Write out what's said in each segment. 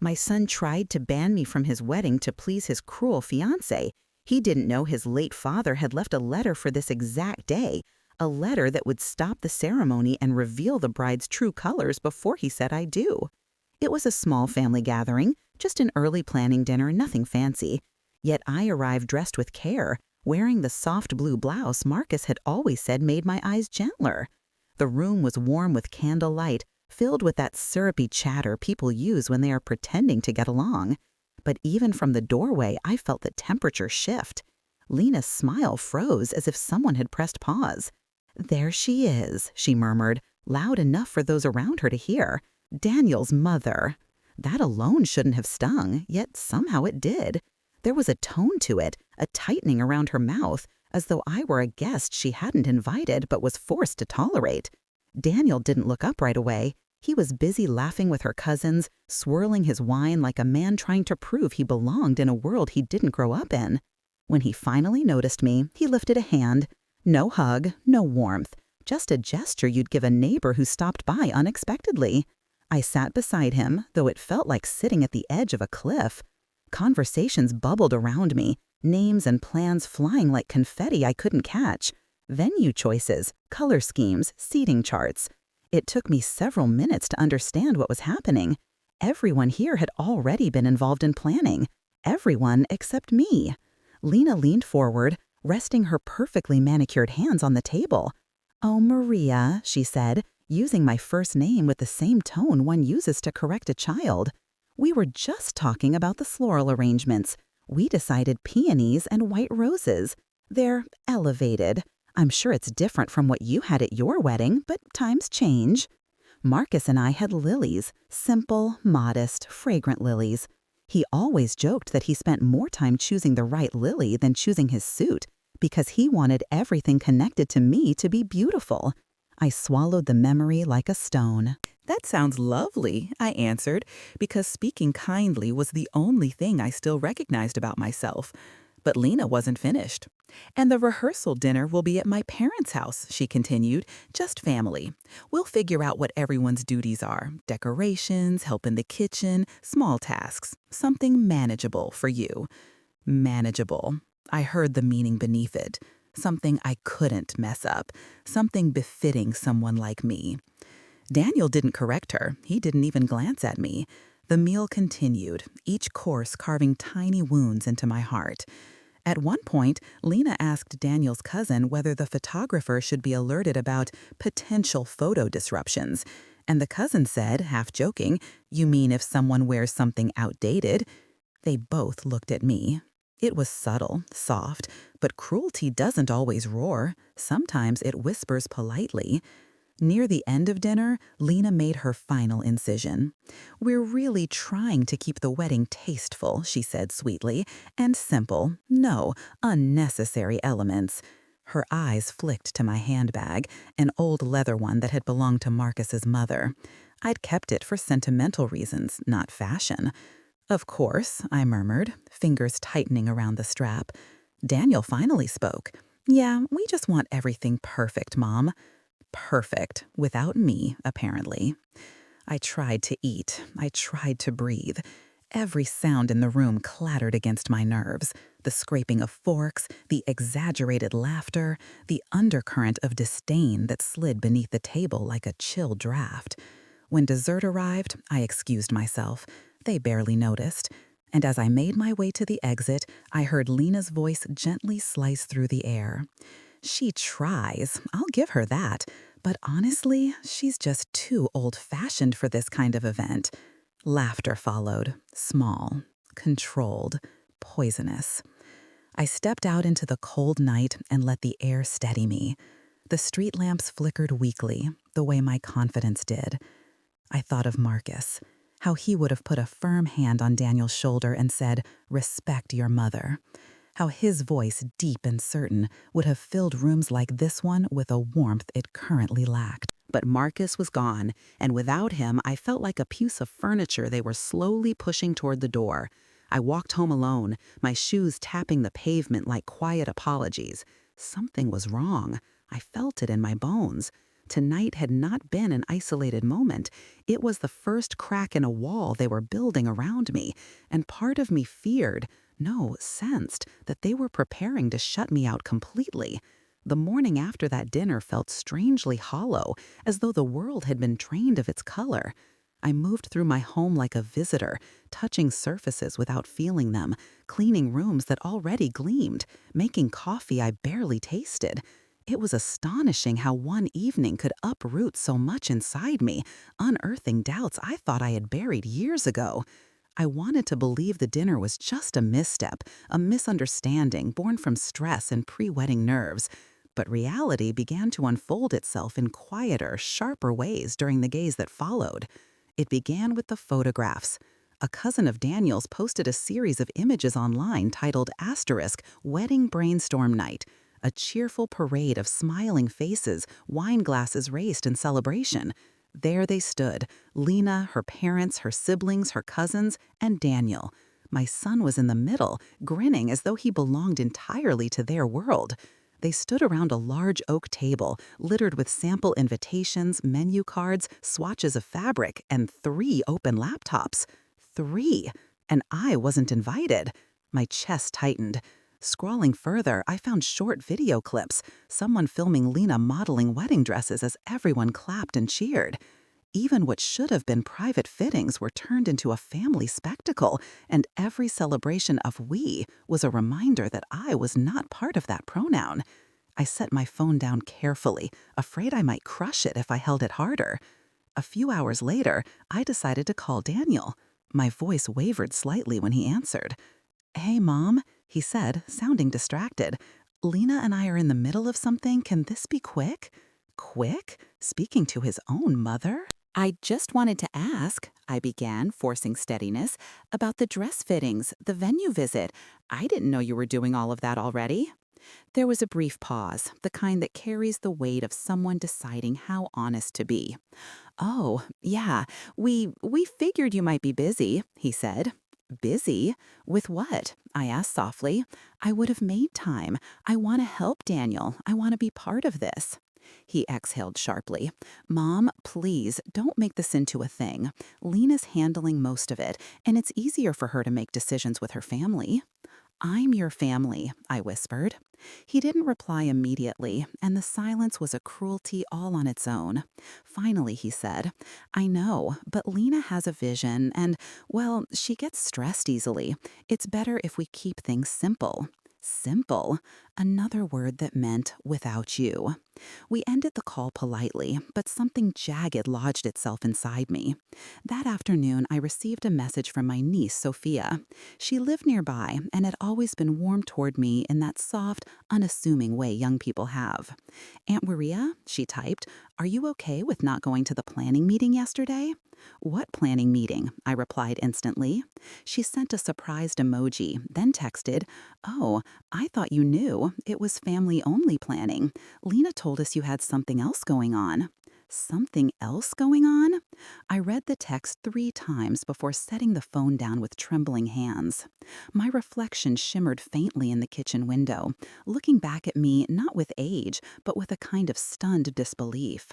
My son tried to ban me from his wedding to please his cruel fiancée. He didn't know his late father had left a letter for this exact day, a letter that would stop the ceremony and reveal the bride's true colors before he said I do. It was a small family gathering, just an early planning dinner, nothing fancy. Yet I arrived dressed with care, wearing the soft blue blouse Markus had always said made my eyes gentler. The room was warm with candlelight, filled with that syrupy chatter people use when they are pretending to get along. But even from the doorway, I felt the temperature shift. Lena's smile froze as if someone had pressed pause. "There she is," she murmured, loud enough for those around her to hear. "Daniel's mother." That alone shouldn't have stung, yet somehow it did. There was a tone to it, a tightening around her mouth, as though I were a guest she hadn't invited but was forced to tolerate. Daniel didn't look up right away. He was busy laughing with her cousins, swirling his wine like a man trying to prove he belonged in a world he didn't grow up in. When he finally noticed me, he lifted a hand. No hug, no warmth, just a gesture you'd give a neighbor who stopped by unexpectedly. I sat beside him, though it felt like sitting at the edge of a cliff. Conversations bubbled around me, names and plans flying like confetti I couldn't catch. Venue choices, color schemes, seating charts. It took me several minutes to understand what was happening. Everyone here had already been involved in planning. Everyone except me. Lena leaned forward, resting her perfectly manicured hands on the table. "Oh, Maria," she said, using my first name with the same tone one uses to correct a child. "We were just talking about the floral arrangements. We decided peonies and white roses. They're elevated. I'm sure it's different from what you had at your wedding, but times change." Markus and I had lilies, simple, modest, fragrant lilies. He always joked that he spent more time choosing the right lily than choosing his suit, because he wanted everything connected to me to be beautiful. I swallowed the memory like a stone. "That sounds lovely," I answered, because speaking kindly was the only thing I still recognized about myself. But Lena wasn't finished. "And the rehearsal dinner will be at my parents' house," she continued, "just family. We'll figure out what everyone's duties are. Decorations, help in the kitchen, small tasks. Something manageable for you." Manageable. I heard the meaning beneath it. Something I couldn't mess up. Something befitting someone like me. Daniel didn't correct her. He didn't even glance at me. The meal continued, each course carving tiny wounds into my heart. At one point, Lena asked Daniel's cousin whether the photographer should be alerted about potential photo disruptions. And the cousin said, half joking, "You mean if someone wears something outdated?" They both looked at me. It was subtle, soft, but cruelty doesn't always roar. Sometimes it whispers politely. Near the end of dinner, Lena made her final incision. "We're really trying to keep the wedding tasteful," she said sweetly, "and simple. No unnecessary elements." Her eyes flicked to my handbag, an old leather one that had belonged to Markus's mother. I'd kept it for sentimental reasons, not fashion. "Of course," I murmured, fingers tightening around the strap. Daniel finally spoke. "Yeah, we just want everything perfect, Mom." Perfect, without me, apparently. I tried to eat. I tried to breathe. Every sound in the room clattered against my nerves. The scraping of forks, the exaggerated laughter, the undercurrent of disdain that slid beneath the table like a chill draft. When dessert arrived, I excused myself. They barely noticed. And as I made my way to the exit, I heard Lena's voice gently slice through the air. "She tries, I'll give her that, but honestly, she's just too old-fashioned for this kind of event." Laughter followed, small, controlled, poisonous. I stepped out into the cold night and let the air steady me. The street lamps flickered weakly, the way my confidence did. I thought of Markus, how he would have put a firm hand on Daniel's shoulder and said, "Respect your mother." How his voice, deep and certain, would have filled rooms like this one with a warmth it currently lacked. But Markus was gone, and without him, I felt like a piece of furniture they were slowly pushing toward the door. I walked home alone, my shoes tapping the pavement like quiet apologies. Something was wrong. I felt it in my bones. Tonight had not been an isolated moment. It was the first crack in a wall they were building around me, and part of me feared, no, sensed, that they were preparing to shut me out completely. The morning after that dinner felt strangely hollow, as though the world had been drained of its color. I moved through my home like a visitor, touching surfaces without feeling them, cleaning rooms that already gleamed, making coffee I barely tasted. It was astonishing how one evening could uproot so much inside me, unearthing doubts I thought I had buried years ago. I wanted to believe the dinner was just a misstep, a misunderstanding born from stress and pre-wedding nerves. But reality began to unfold itself in quieter, sharper ways during the days that followed. It began with the photographs. A cousin of Daniel's posted a series of images online titled *Wedding Brainstorm Night, a cheerful parade of smiling faces, wine glasses raised in celebration. There they stood, Lena, her parents, her siblings, her cousins, and Daniel. My son was in the middle, grinning as though he belonged entirely to their world. They stood around a large oak table, littered with sample invitations, menu cards, swatches of fabric, and 3 open laptops. 3! And I wasn't invited. My chest tightened. Scrolling further, I found short video clips, someone filming Lena modeling wedding dresses as everyone clapped and cheered. Even what should have been private fittings were turned into a family spectacle, and every celebration of we was a reminder that I was not part of that pronoun. I set my phone down carefully, afraid I might crush it if I held it harder. A few hours later, I decided to call Daniel. My voice wavered slightly when he answered. "Hey, Mom," he said, sounding distracted. "Lena and I are in the middle of something. Can this be quick?" Quick? Speaking to his own mother? "I just wanted to ask," I began, forcing steadiness, "about the dress fittings, the venue visit. I didn't know you were doing all of that already." There was a brief pause, the kind that carries the weight of someone deciding how honest to be. "Oh, yeah, we figured you might be busy," he said. "Busy? With what?" I asked softly. "I would have made time. I want to help Daniel. I want to be part of this." He exhaled sharply. "Mom, please, don't make this into a thing. Lena's handling most of it, and it's easier for her to make decisions with her family." "I'm your family," I whispered. He didn't reply immediately, and the silence was a cruelty all on its own. Finally, he said, "I know, but Lena has a vision, and, well, she gets stressed easily. It's better if we keep things simple." Simple, another word that meant without you. We ended the call politely, but something jagged lodged itself inside me. That afternoon, I received a message from my niece, Sophia. She lived nearby and had always been warm toward me in that soft, unassuming way young people have. "Aunt Maria," she typed, "are you okay with not going to the planning meeting yesterday?" "What planning meeting?" I replied instantly. She sent a surprised emoji, then texted, "Oh, I thought you knew. It was family-only planning. Lena told us you had something else going on." Something else going on? I read the text 3 times before setting the phone down with trembling hands. My reflection shimmered faintly in the kitchen window, looking back at me not with age, but with a kind of stunned disbelief.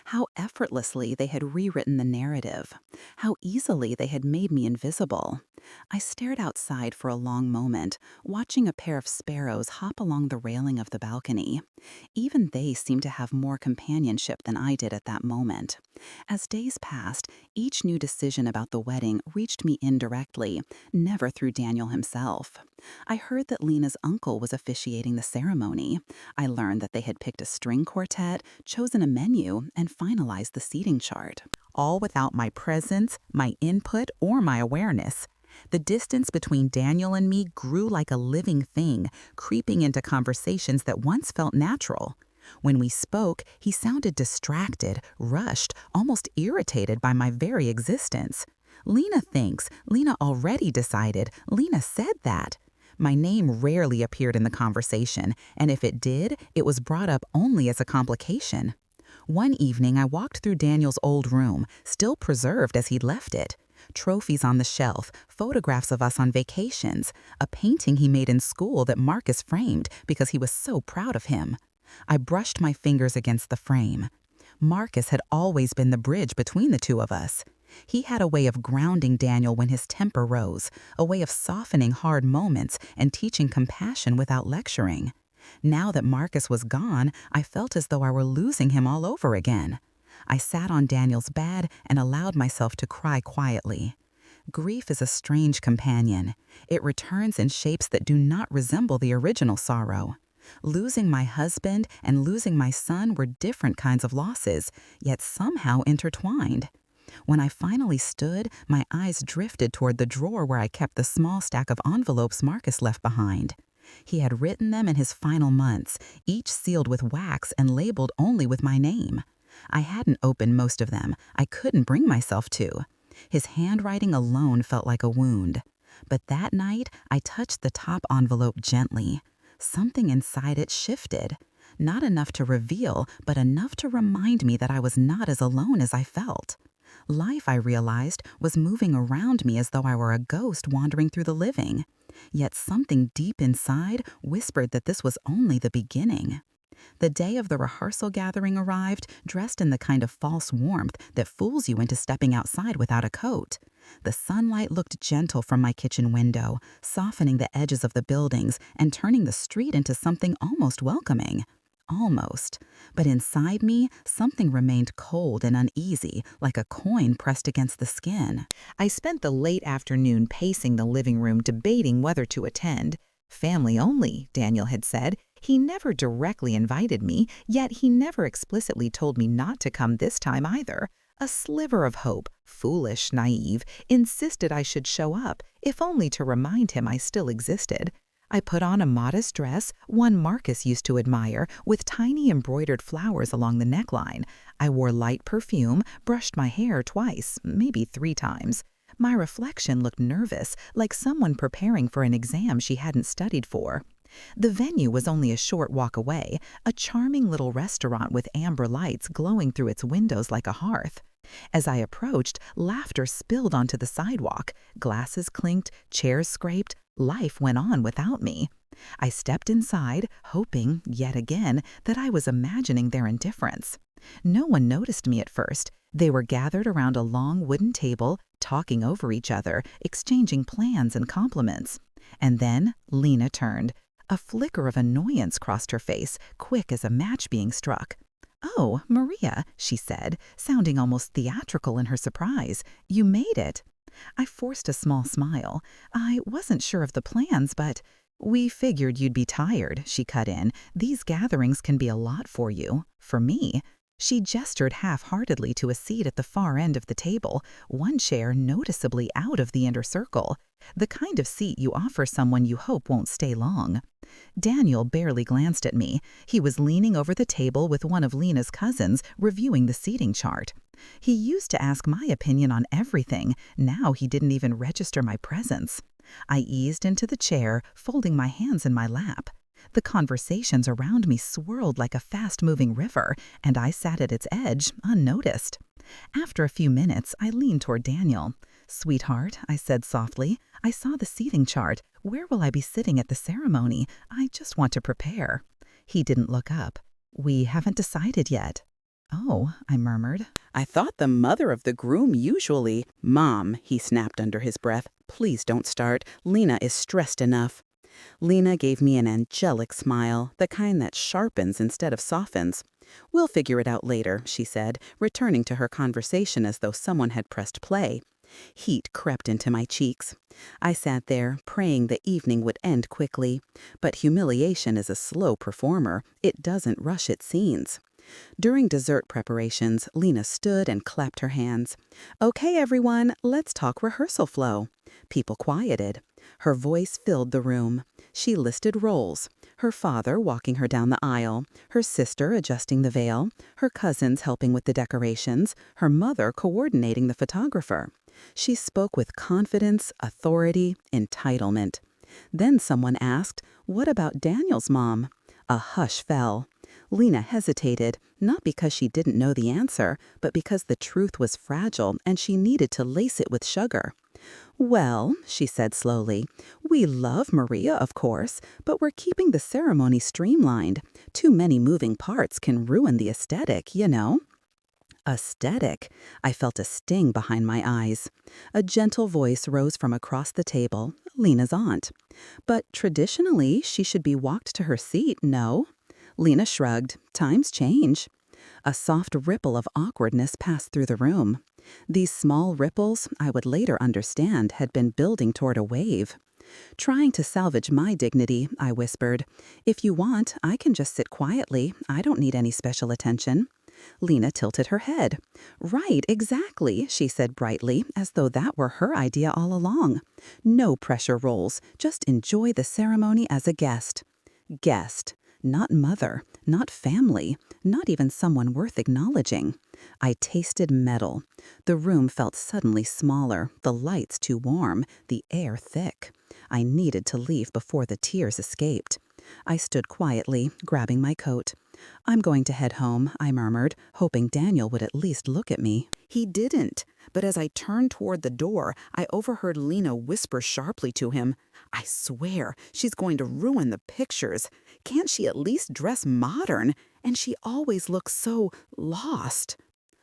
How effortlessly they had rewritten the narrative. How easily they had made me invisible. I stared outside for a long moment, watching a pair of sparrows hop along the railing of the balcony. Even they seemed to have more companionship than I did at that moment. As days passed, each new decision about the wedding reached me indirectly, never through Daniel himself. I heard that Lena's uncle was officiating the ceremony. I learned that they had picked a string quartet, chosen a menu, and finalized the seating chart. All without my presence, my input, or my awareness. The distance between Daniel and me grew like a living thing, creeping into conversations that once felt natural. When we spoke, he sounded distracted, rushed, almost irritated by my very existence. "Lena thinks, Lena already decided, Lena said that." My name rarely appeared in the conversation, and if it did, it was brought up only as a complication. One evening, I walked through Daniel's old room, still preserved as he'd left it. Trophies on the shelf, photographs of us on vacations, a painting he made in school that Markus framed because he was so proud of him. I brushed my fingers against the frame. Markus had always been the bridge between the two of us. He had a way of grounding Daniel when his temper rose, a way of softening hard moments and teaching compassion without lecturing. Now that Markus was gone, I felt as though I were losing him all over again. I sat on Daniel's bed and allowed myself to cry quietly. Grief is a strange companion. It returns in shapes that do not resemble the original sorrow. Losing my husband and losing my son were different kinds of losses, yet somehow intertwined. When I finally stood, my eyes drifted toward the drawer where I kept the small stack of envelopes Markus left behind. He had written them in his final months, each sealed with wax and labeled only with my name. I hadn't opened most of them. I couldn't bring myself to. His handwriting alone felt like a wound. But that night, I touched the top envelope gently. Something inside it shifted. Not enough to reveal, but enough to remind me that I was not as alone as I felt. Life, I realized, was moving around me as though I were a ghost wandering through the living. Yet something deep inside whispered that this was only the beginning. The day of the rehearsal gathering arrived, dressed in the kind of false warmth that fools you into stepping outside without a coat. The sunlight looked gentle from my kitchen window, softening the edges of the buildings and turning the street into something almost welcoming. Almost. But inside me, something remained cold and uneasy, like a coin pressed against the skin. I spent the late afternoon pacing the living room, debating whether to attend. Family only, Daniel had said. He never directly invited me, yet he never explicitly told me not to come this time either. A sliver of hope, foolish, naive, insisted I should show up, if only to remind him I still existed. I put on a modest dress, one Markus used to admire, with tiny embroidered flowers along the neckline. I wore light perfume, brushed my hair twice, maybe 3 times. My reflection looked nervous, like someone preparing for an exam she hadn't studied for. The venue was only a short walk away, a charming little restaurant with amber lights glowing through its windows like a hearth. As I approached, laughter spilled onto the sidewalk. Glasses clinked, chairs scraped. Life went on without me. I stepped inside, hoping, yet again, that I was imagining their indifference. No one noticed me at first. They were gathered around a long wooden table, talking over each other, exchanging plans and compliments. And then Lena turned. A flicker of annoyance crossed her face, quick as a match being struck. "Oh, Maria," she said, sounding almost theatrical in her surprise. "You made it." I forced a small smile. "I wasn't sure of the plans, but—" "We figured you'd be tired," she cut in. "These gatherings can be a lot for you. For me." She gestured half-heartedly to a seat at the far end of the table, one chair noticeably out of the inner circle. The kind of seat you offer someone you hope won't stay long. Daniel barely glanced at me. He was leaning over the table with one of Lena's cousins, reviewing the seating chart. He used to ask my opinion on everything. Now he didn't even register my presence. I eased into the chair, folding my hands in my lap. The conversations around me swirled like a fast-moving river, and I sat at its edge, unnoticed. After a few minutes, I leaned toward Daniel. "Sweetheart," I said softly, "I saw the seating chart. Where will I be sitting at the ceremony? I just want to prepare." He didn't look up. "We haven't decided yet." "Oh," I murmured. "I thought the mother of the groom usually—" "Mom," he snapped under his breath, "please don't start. Lena is stressed enough." Lena gave me an angelic smile, the kind that sharpens instead of softens. "We'll figure it out later," she said, returning to her conversation as though someone had pressed play. Heat crept into my cheeks. I sat there, praying the evening would end quickly. But humiliation is a slow performer. It doesn't rush its scenes. During dessert preparations, Lena stood and clapped her hands. "Okay, everyone, let's talk rehearsal flow." People quieted. Her voice filled the room. She listed roles. Her father walking her down the aisle, her sister adjusting the veil, her cousins helping with the decorations, her mother coordinating the photographer. She spoke with confidence, authority, entitlement. Then someone asked, "What about Daniel's mom?" A hush fell. Lena hesitated, not because she didn't know the answer, but because the truth was fragile and she needed to lace it with sugar. "Well," she said slowly, "we love Maria, of course, but we're keeping the ceremony streamlined. Too many moving parts can ruin the aesthetic, you know." Aesthetic? I felt a sting behind my eyes. A gentle voice rose from across the table, Lena's aunt. But traditionally, she should be walked to her seat, no? Lena shrugged. Times change. A soft ripple of awkwardness passed through the room. These small ripples, I would later understand, had been building toward a wave. Trying to salvage my dignity, I whispered, "If you want, I can just sit quietly. I don't need any special attention." Lena tilted her head. "Right, exactly," she said brightly, as though that were her idea all along. "No pressure roles. Just enjoy the ceremony as a guest." Guest. Not mother, not family, not even someone worth acknowledging. I tasted metal. The room felt suddenly smaller, the lights too warm, the air thick. I needed to leave before the tears escaped. I stood quietly, grabbing my coat. "I'm going to head home," I murmured, hoping Daniel would at least look at me. He didn't, but as I turned toward the door, I overheard Lena whisper sharply to him, "I swear, she's going to ruin the pictures. Can't she at least dress modern? And she always looks so lost."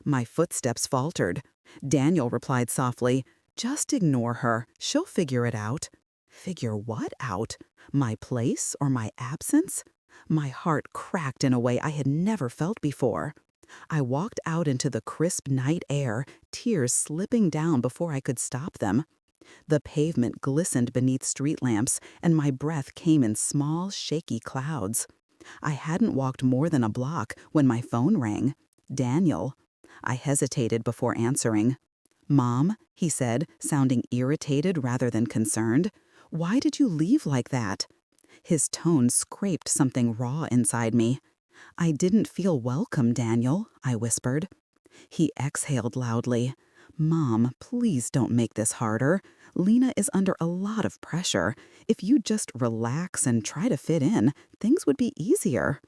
My footsteps faltered. Daniel replied softly, "Just ignore her. She'll figure it out." Figure what out? My place or my absence? My heart cracked in a way I had never felt before. I walked out into the crisp night air, tears slipping down before I could stop them. The pavement glistened beneath street lamps, and my breath came in small, shaky clouds. I hadn't walked more than a block when my phone rang. Daniel. I hesitated before answering. "Mom," he said, sounding irritated rather than concerned, "why did you leave like that?" His tone scraped something raw inside me. "I didn't feel welcome, Daniel," I whispered. He exhaled loudly. "Mom, please don't make this harder. Lena is under a lot of pressure. If you just relax and try to fit in, things would be easier."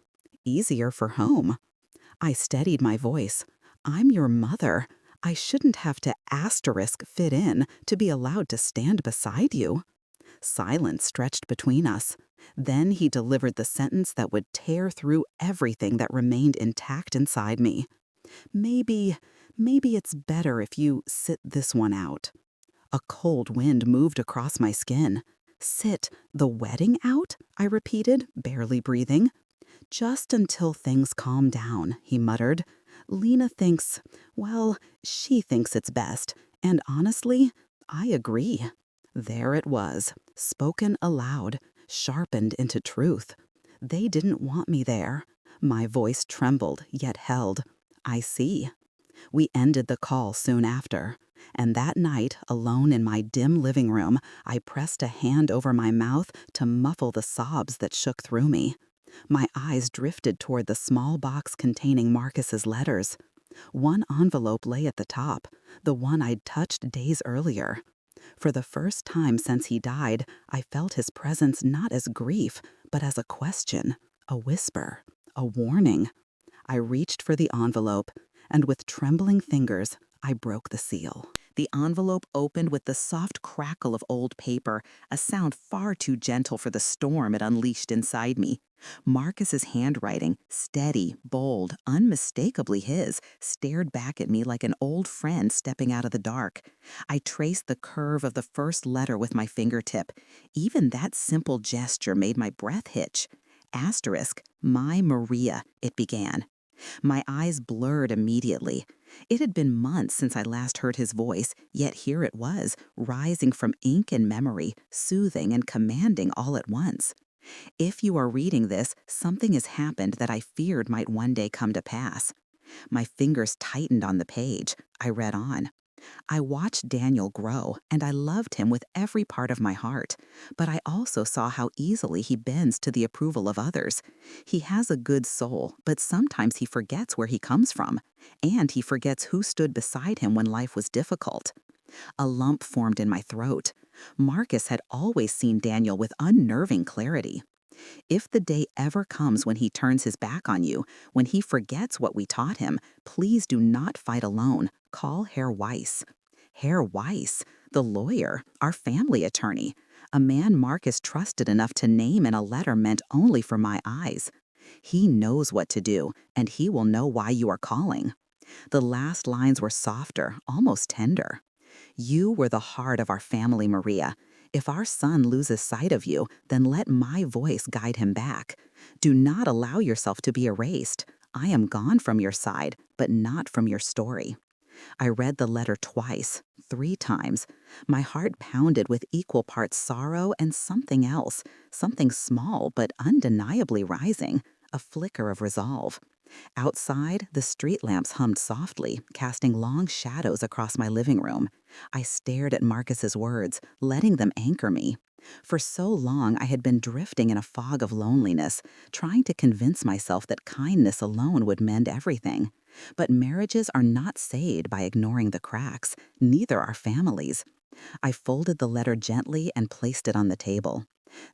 Easier for whom? I steadied my voice. "I'm your mother. I shouldn't have to asterisk fit in to be allowed to stand beside you." Silence stretched between us. Then he delivered the sentence that would tear through everything that remained intact inside me. Maybe it's better if you sit this one out." A cold wind moved across my skin. "Sit the wedding out?" I repeated, barely breathing. "Just until things calm down," he muttered. "Lena thinks, well, she thinks it's best. And honestly, I agree." There it was, spoken aloud, sharpened into truth. They didn't want me there. My voice trembled, yet held. "I see." We ended the call soon after. And that night, alone in my dim living room, I pressed a hand over my mouth to muffle the sobs that shook through me. My eyes drifted toward the small box containing Markus's letters. One envelope lay at the top, the one I'd touched days earlier. For the first time since he died, I felt his presence not as grief, but as a question, a whisper, a warning. I reached for the envelope, and with trembling fingers, I broke the seal. The envelope opened with the soft crackle of old paper, a sound far too gentle for the storm it unleashed inside me. Markus's handwriting, steady, bold, unmistakably his, stared back at me like an old friend stepping out of the dark. I traced the curve of the first letter with my fingertip. Even that simple gesture made my breath hitch. Asterisk, "My Maria," it began. My eyes blurred immediately. It had been months since I last heard his voice, yet here it was, rising from ink and memory, soothing and commanding all at once. "If you are reading this, something has happened that I feared might one day come to pass." My fingers tightened on the page. I read on. I watched Daniel grow, and I loved him with every part of my heart. But I also saw how easily he bends to the approval of others. He has a good soul, but sometimes he forgets where he comes from. And he forgets who stood beside him when life was difficult. A lump formed in my throat. Markus had always seen Daniel with unnerving clarity. If the day ever comes when he turns his back on you, when he forgets what we taught him, please do not fight alone. Call Herr Weiss. Herr Weiss, the lawyer, our family attorney, a man Markus trusted enough to name in a letter meant only for my eyes. He knows what to do, and he will know why you are calling. The last lines were softer, almost tender. "You were the heart of our family, Maria. If our son loses sight of you, then let my voice guide him back. Do not allow yourself to be erased. I am gone from your side, but not from your story." I read the letter twice, 3 times. My heart pounded with equal parts sorrow and something else, something small but undeniably rising, a flicker of resolve. Outside, the street lamps hummed softly, casting long shadows across my living room. I stared at Marcus's words, letting them anchor me. For so long, I had been drifting in a fog of loneliness, trying to convince myself that kindness alone would mend everything. But marriages are not saved by ignoring the cracks, neither are families. I folded the letter gently and placed it on the table.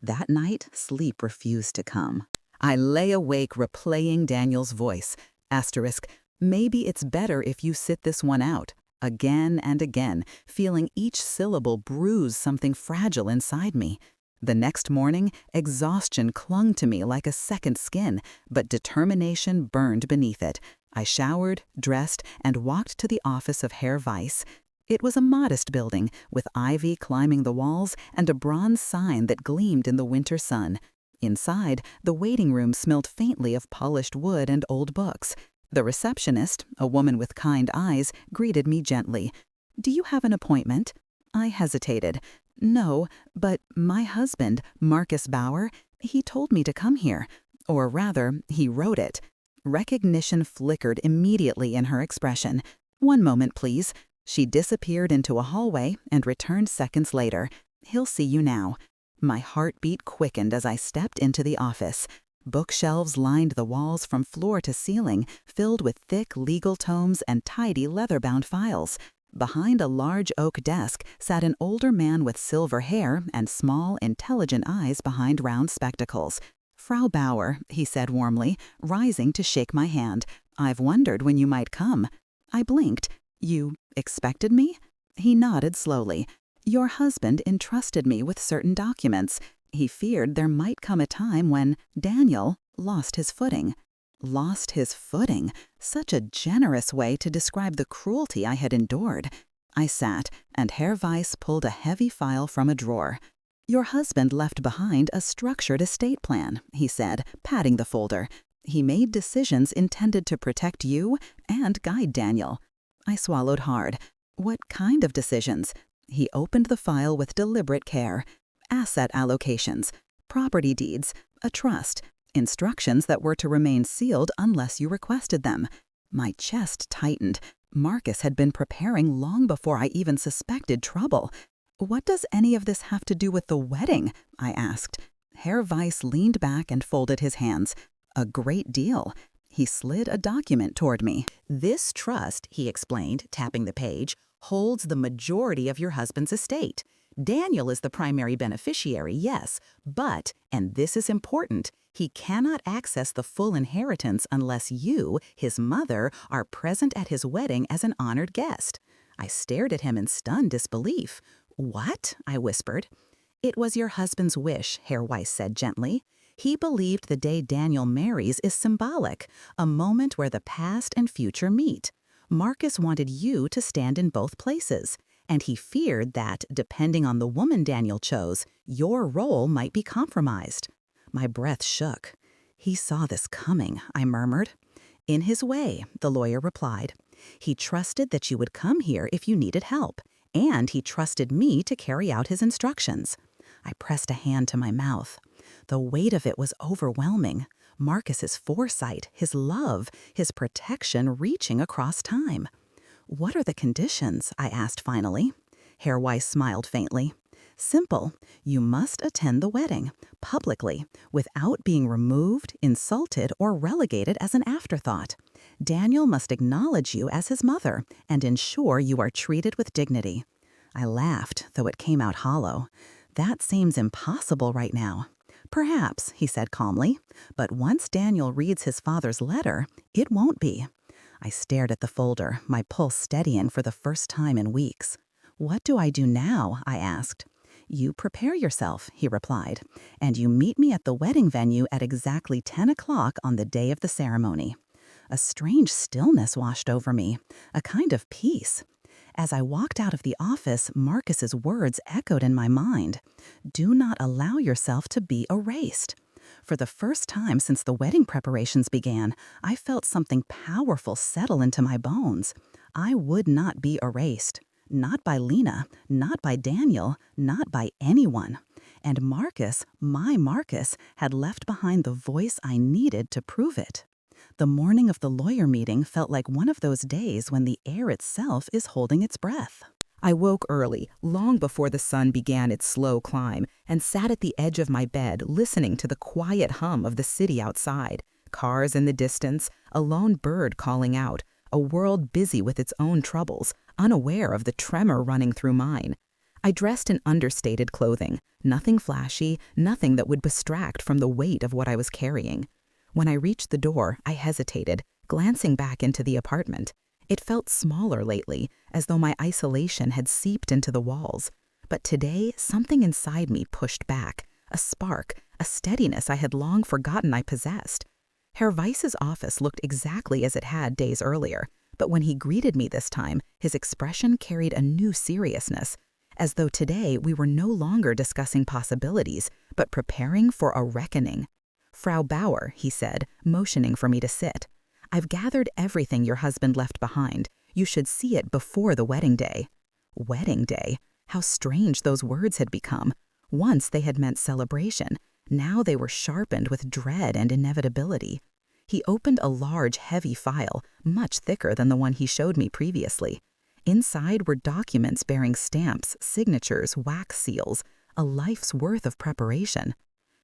That night, sleep refused to come. I lay awake replaying Daniel's voice. Asterisk, maybe it's better if you sit this one out. Again and again, feeling each syllable bruise something fragile inside me. The next morning, exhaustion clung to me like a second skin, but determination burned beneath it. I showered, dressed, and walked to the office of Herr Weiss. It was a modest building, with ivy climbing the walls and a bronze sign that gleamed in the winter sun. Inside, the waiting room smelled faintly of polished wood and old books. The receptionist, a woman with kind eyes, greeted me gently. "Do you have an appointment?" I hesitated. "No, but my husband, Markus Bauer, he told me to come here. Or rather, he wrote it." Recognition flickered immediately in her expression. "One moment, please." She disappeared into a hallway and returned seconds later. "He'll see you now." My heartbeat quickened as I stepped into the office. Bookshelves lined the walls from floor to ceiling, filled with thick legal tomes and tidy leather-bound files. Behind a large oak desk sat an older man with silver hair and small, intelligent eyes behind round spectacles. "Frau Bauer," he said warmly, rising to shake my hand. "I've wondered when you might come." I blinked. "You expected me?" He nodded slowly. "Your husband entrusted me with certain documents. He feared there might come a time when Daniel lost his footing." Lost his footing? Such a generous way to describe the cruelty I had endured. I sat, and Herr Weiss pulled a heavy file from a drawer. "Your husband left behind a structured estate plan," he said, patting the folder. "He made decisions intended to protect you and guide Daniel." I swallowed hard. "What kind of decisions?" He opened the file with deliberate care. "Asset allocations, property deeds, a trust, instructions that were to remain sealed unless you requested them." My chest tightened. Markus had been preparing long before I even suspected trouble. "What does any of this have to do with the wedding?" I asked. Herr Weiss leaned back and folded his hands. "A great deal." He slid a document toward me. "This trust," he explained, tapping the page, "holds the majority of your husband's estate. Daniel is the primary beneficiary, yes, but, and this is important, he cannot access the full inheritance unless you, his mother, are present at his wedding as an honored guest." I stared at him in stunned disbelief. "What?" I whispered. "It was your husband's wish," Herr Weiss said gently. "He believed the day Daniel marries is symbolic, a moment where the past and future meet. Markus wanted you to stand in both places, and he feared that, depending on the woman Daniel chose, your role might be compromised." My breath shook. "He saw this coming," I murmured. "In his way," the lawyer replied. "He trusted that you would come here if you needed help, and he trusted me to carry out his instructions." I pressed a hand to my mouth. The weight of it was overwhelming. Marcus's foresight, his love, his protection reaching across time. "What are the conditions?" I asked finally. Herr Weiss smiled faintly. "Simple. You must attend the wedding, publicly, without being removed, insulted, or relegated as an afterthought. Daniel must acknowledge you as his mother and ensure you are treated with dignity." I laughed, though it came out hollow. "That seems impossible right now." "Perhaps," he said calmly, "but once Daniel reads his father's letter, it won't be." I stared at the folder, my pulse steadying for the first time in weeks. "What do I do now?" I asked. "You prepare yourself," he replied, "and you meet me at the wedding venue at exactly 10 o'clock on the day of the ceremony." A strange stillness washed over me, a kind of peace. As I walked out of the office, Markus's words echoed in my mind. Do not allow yourself to be erased. For the first time since the wedding preparations began, I felt something powerful settle into my bones. I would not be erased. Not by Lena, not by Daniel, not by anyone. And Markus, my Markus, had left behind the voice I needed to prove it. The morning of the lawyer meeting felt like one of those days when the air itself is holding its breath. I woke early, long before the sun began its slow climb, and sat at the edge of my bed listening to the quiet hum of the city outside. Cars in the distance, a lone bird calling out, a world busy with its own troubles, unaware of the tremor running through mine. I dressed in understated clothing, nothing flashy, nothing that would distract from the weight of what I was carrying. When I reached the door, I hesitated, glancing back into the apartment. It felt smaller lately, as though my isolation had seeped into the walls. But today, something inside me pushed back, a spark, a steadiness I had long forgotten I possessed. Herr Weiss's office looked exactly as it had days earlier, but when he greeted me this time, his expression carried a new seriousness, as though today we were no longer discussing possibilities, but preparing for a reckoning. Frau Bauer, he said, motioning for me to sit. I've gathered everything your husband left behind. You should see it before the wedding day. Wedding day? How strange those words had become. Once they had meant celebration. Now they were sharpened with dread and inevitability. He opened a large, heavy file, much thicker than the one he showed me previously. Inside were documents bearing stamps, signatures, wax seals, a life's worth of preparation.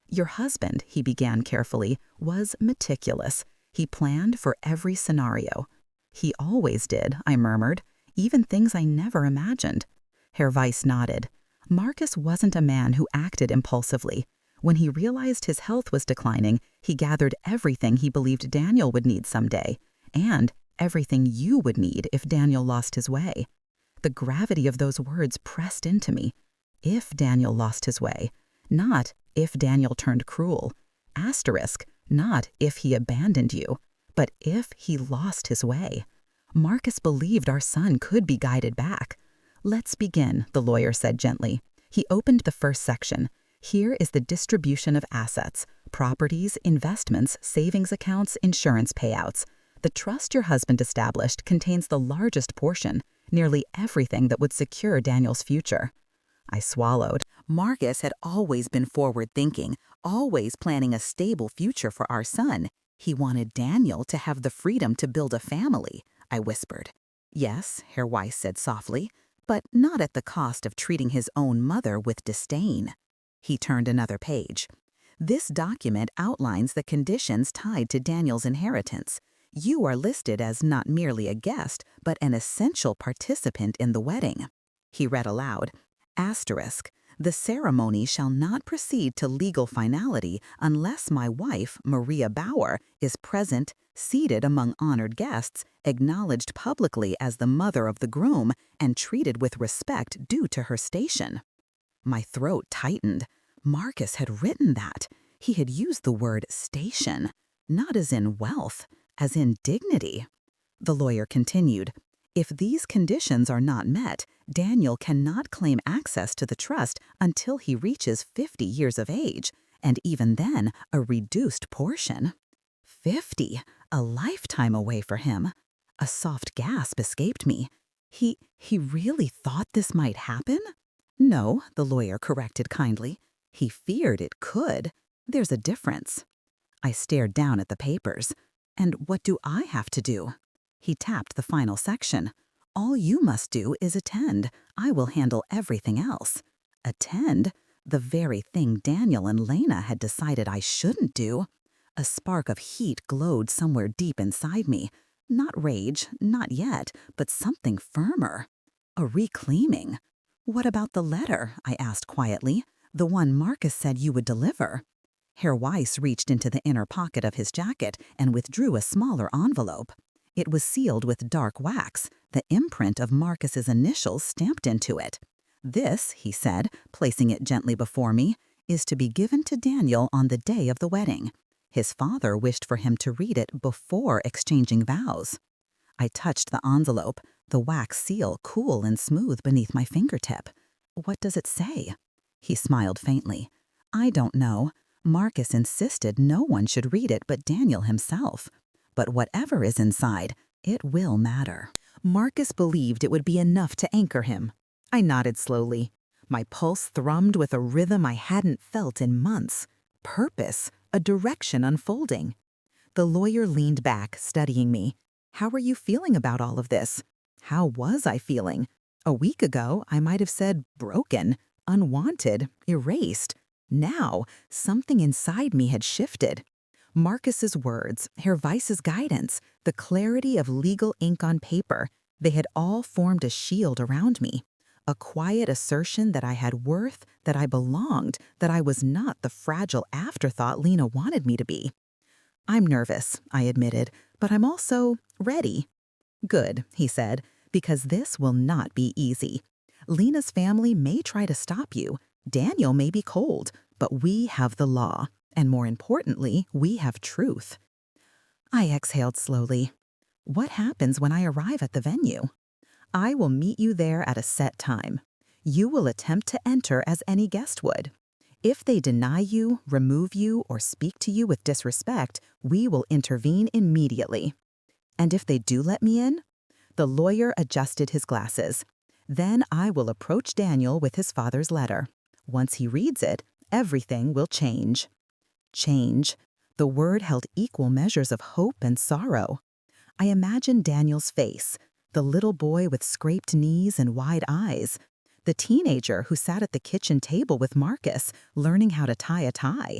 Your husband, he began carefully, was meticulous. He planned for every scenario. He always did, I murmured, even things I never imagined. Herr Weiss nodded. Markus wasn't a man who acted impulsively. When he realized his health was declining, he gathered everything he believed Daniel would need someday, and everything you would need if Daniel lost his way. The gravity of those words pressed into me. If Daniel lost his way, not if Daniel turned cruel. Asterisk, not if he abandoned you, but if he lost his way. Markus believed our son could be guided back. Let's begin, the lawyer said gently. He opened the first section. Here is the distribution of assets, properties, investments, savings accounts, insurance payouts. The trust your husband established contains the largest portion, nearly everything that would secure Daniel's future. I swallowed. Markus had always been forward-thinking, always planning a stable future for our son. He wanted Daniel to have the freedom to build a family, I whispered. Yes, Herr Weiss said softly, but not at the cost of treating his own mother with disdain. He turned another page. This document outlines the conditions tied to Daniel's inheritance. You are listed as not merely a guest, but an essential participant in the wedding. He read aloud. Asterisk, the ceremony shall not proceed to legal finality unless my wife, Maria Bauer, is present, seated among honored guests, acknowledged publicly as the mother of the groom, and treated with respect due to her station. My throat tightened. Markus had written that. He had used the word station, not as in wealth, as in dignity. The lawyer continued. If these conditions are not met, Daniel cannot claim access to the trust until he reaches 50 years of age, and even then, a reduced portion. 50, a lifetime away for him. A soft gasp escaped me. He really thought this might happen? No, the lawyer corrected kindly. He feared it could. There's a difference. I stared down at the papers. And what do I have to do? He tapped the final section. All you must do is attend. I will handle everything else. Attend? The very thing Daniel and Lena had decided I shouldn't do. A spark of heat glowed somewhere deep inside me. Not rage, not yet, but something firmer. A reclaiming. What about the letter? I asked quietly. The one Markus said you would deliver. Herr Weiss reached into the inner pocket of his jacket and withdrew a smaller envelope. It was sealed with dark wax, the imprint of Markus's initials stamped into it. This, he said, placing it gently before me, is to be given to Daniel on the day of the wedding. His father wished for him to read it before exchanging vows. I touched the envelope, the wax seal cool and smooth beneath my fingertip. What does it say? He smiled faintly. I don't know. Markus insisted no one should read it but Daniel himself. But whatever is inside, it will matter. Markus believed it would be enough to anchor him. I nodded slowly. My pulse thrummed with a rhythm I hadn't felt in months. Purpose, a direction unfolding. The lawyer leaned back, studying me. How are you feeling about all of this? How was I feeling? A week ago, I might have said broken, unwanted, erased. Now, something inside me had shifted. Markus's words, Herr Weiss's guidance, the clarity of legal ink on paper, they had all formed a shield around me. A quiet assertion that I had worth, that I belonged, that I was not the fragile afterthought Lena wanted me to be. I'm nervous, I admitted, but I'm also ready. Good, he said, because this will not be easy. Lena's family may try to stop you. Daniel may be cold, but we have the law. And more importantly, we have truth. I exhaled slowly. What happens when I arrive at the venue? I will meet you there at a set time. You will attempt to enter as any guest would. If they deny you, remove you, or speak to you with disrespect, we will intervene immediately. And if they do let me in? The lawyer adjusted his glasses. Then I will approach Daniel with his father's letter. Once he reads it, everything will change. Change. The word held equal measures of hope and sorrow. I imagined Daniel's face, the little boy with scraped knees and wide eyes, the teenager who sat at the kitchen table with Markus, learning how to tie a tie,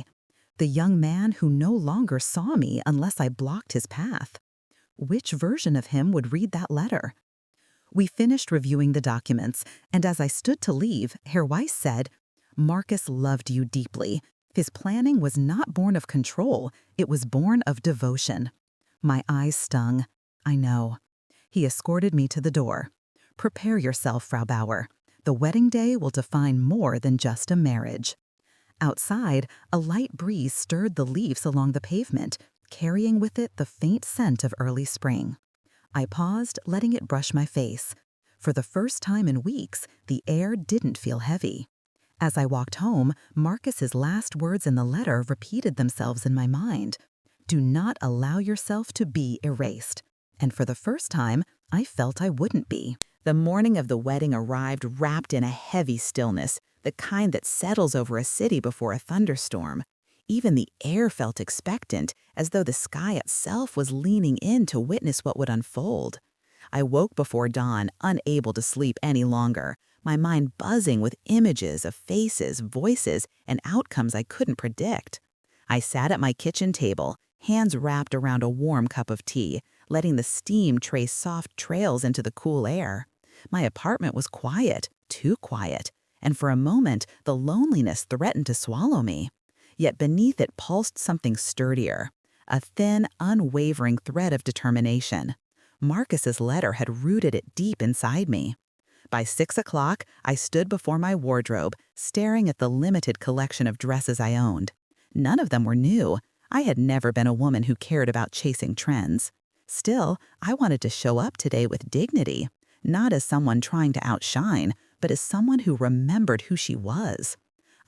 the young man who no longer saw me unless I blocked his path. Which version of him would read that letter? We finished reviewing the documents, and as I stood to leave, Herr Weiss said, Markus loved you deeply. His planning was not born of control, it was born of devotion. My eyes stung. I know. He escorted me to the door. Prepare yourself, Frau Bauer. The wedding day will define more than just a marriage. Outside, a light breeze stirred the leaves along the pavement, carrying with it the faint scent of early spring. I paused, letting it brush my face. For the first time in weeks, the air didn't feel heavy. As I walked home, Markus's last words in the letter repeated themselves in my mind. Do not allow yourself to be erased. And for the first time, I felt I wouldn't be. The morning of the wedding arrived wrapped in a heavy stillness, the kind that settles over a city before a thunderstorm. Even the air felt expectant, as though the sky itself was leaning in to witness what would unfold. I woke before dawn, unable to sleep any longer, my mind buzzing with images of faces, voices, and outcomes I couldn't predict. I sat at my kitchen table, hands wrapped around a warm cup of tea, letting the steam trace soft trails into the cool air. My apartment was quiet, too quiet, and for a moment the loneliness threatened to swallow me. Yet beneath it pulsed something sturdier, a thin, unwavering thread of determination. Markus's letter had rooted it deep inside me. By 6 o'clock, I stood before my wardrobe, staring at the limited collection of dresses I owned. None of them were new. I had never been a woman who cared about chasing trends. Still, I wanted to show up today with dignity, not as someone trying to outshine, but as someone who remembered who she was.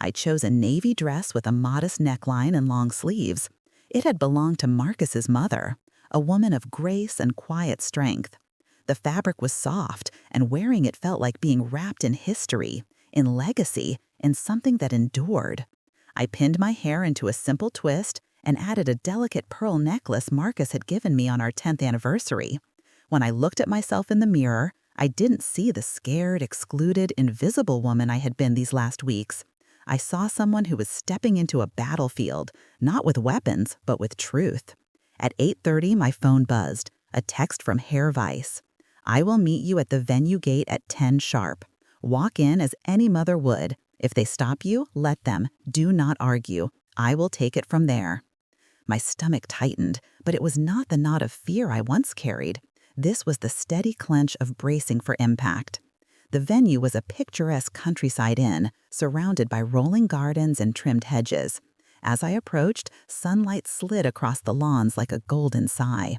I chose a navy dress with a modest neckline and long sleeves. It had belonged to Markus's mother, a woman of grace and quiet strength. The fabric was soft, and wearing it felt like being wrapped in history, in legacy, in something that endured. I pinned my hair into a simple twist and added a delicate pearl necklace Markus had given me on our 10th anniversary. When I looked at myself in the mirror, I didn't see the scared, excluded, invisible woman I had been these last weeks. I saw someone who was stepping into a battlefield, not with weapons, but with truth. At 8:30, my phone buzzed, a text from Herr Weiss. I will meet you at the venue gate at 10 sharp. Walk in as any mother would. If they stop you, let them. Do not argue. I will take it from there. My stomach tightened, but it was not the knot of fear I once carried. This was the steady clench of bracing for impact. The venue was a picturesque countryside inn, surrounded by rolling gardens and trimmed hedges. As I approached, sunlight slid across the lawns like a golden sigh.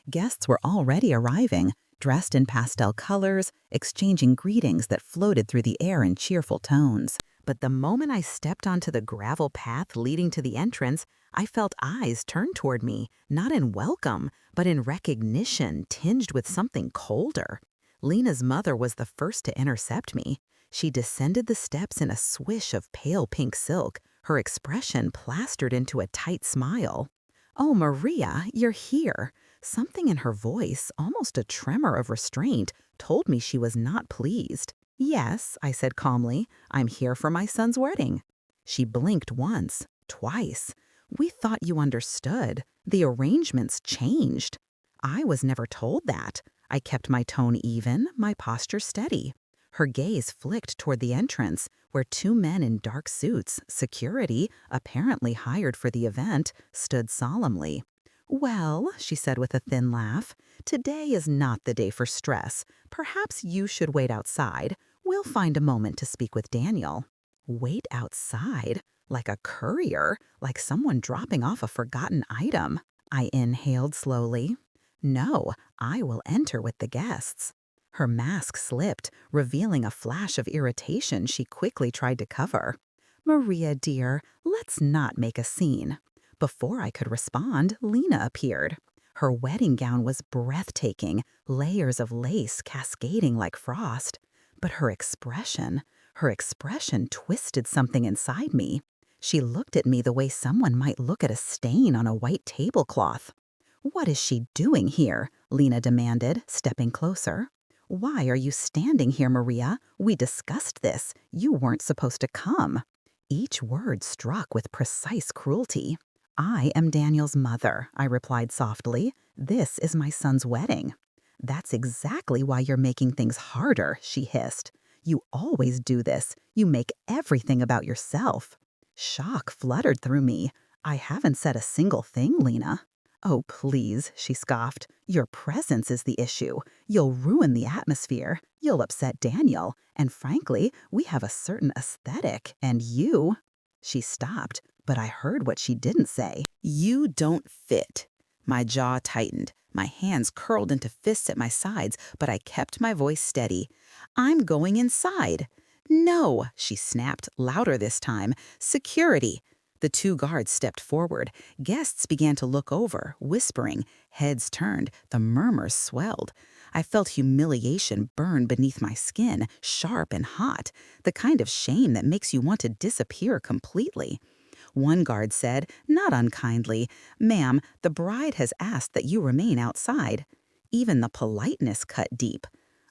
Guests were already arriving, dressed in pastel colors, exchanging greetings that floated through the air in cheerful tones. But the moment I stepped onto the gravel path leading to the entrance, I felt eyes turn toward me, not in welcome, but in recognition tinged with something colder. Lena's mother was the first to intercept me. She descended the steps in a swish of pale pink silk, her expression plastered into a tight smile. "Oh, Maria, you're here." Something in her voice, almost a tremor of restraint, told me she was not pleased. "Yes," I said calmly, "I'm here for my son's wedding." She blinked once, twice. "We thought you understood. The arrangements changed." I was never told that. I kept my tone even, my posture steady. Her gaze flicked toward the entrance, where two men in dark suits, security, apparently hired for the event, stood solemnly. "Well," she said with a thin laugh, "today is not the day for stress. Perhaps you should wait outside. We'll find a moment to speak with Daniel." Wait outside? Like a courier? Like someone dropping off a forgotten item? I inhaled slowly. "No, I will enter with the guests." Her mask slipped, revealing a flash of irritation she quickly tried to cover. "Maria, dear, let's not make a scene." Before I could respond, Lena appeared. Her wedding gown was breathtaking, layers of lace cascading like frost. But her expression twisted something inside me. She looked at me the way someone might look at a stain on a white tablecloth. "What is she doing here?" Lena demanded, stepping closer. "Why are you standing here, Maria? We discussed this. You weren't supposed to come." Each word struck with precise cruelty. "I am Daniel's mother," I replied softly. "This is my son's wedding." "That's exactly why you're making things harder," she hissed. "You always do this. You make everything about yourself." Shock fluttered through me. "I haven't said a single thing, Lena." "Oh, please," she scoffed. "Your presence is the issue. You'll ruin the atmosphere. You'll upset Daniel. And frankly, we have a certain aesthetic, and you—" She stopped, but I heard what she didn't say. "You don't fit." My jaw tightened. My hands curled into fists at my sides, but I kept my voice steady. "I'm going inside." "No," she snapped, louder this time. "Security." The two guards stepped forward. Guests began to look over, whispering. Heads turned. The murmurs swelled. I felt humiliation burn beneath my skin, sharp and hot, the kind of shame that makes you want to disappear completely. One guard said, not unkindly, "Ma'am, the bride has asked that you remain outside." Even the politeness cut deep.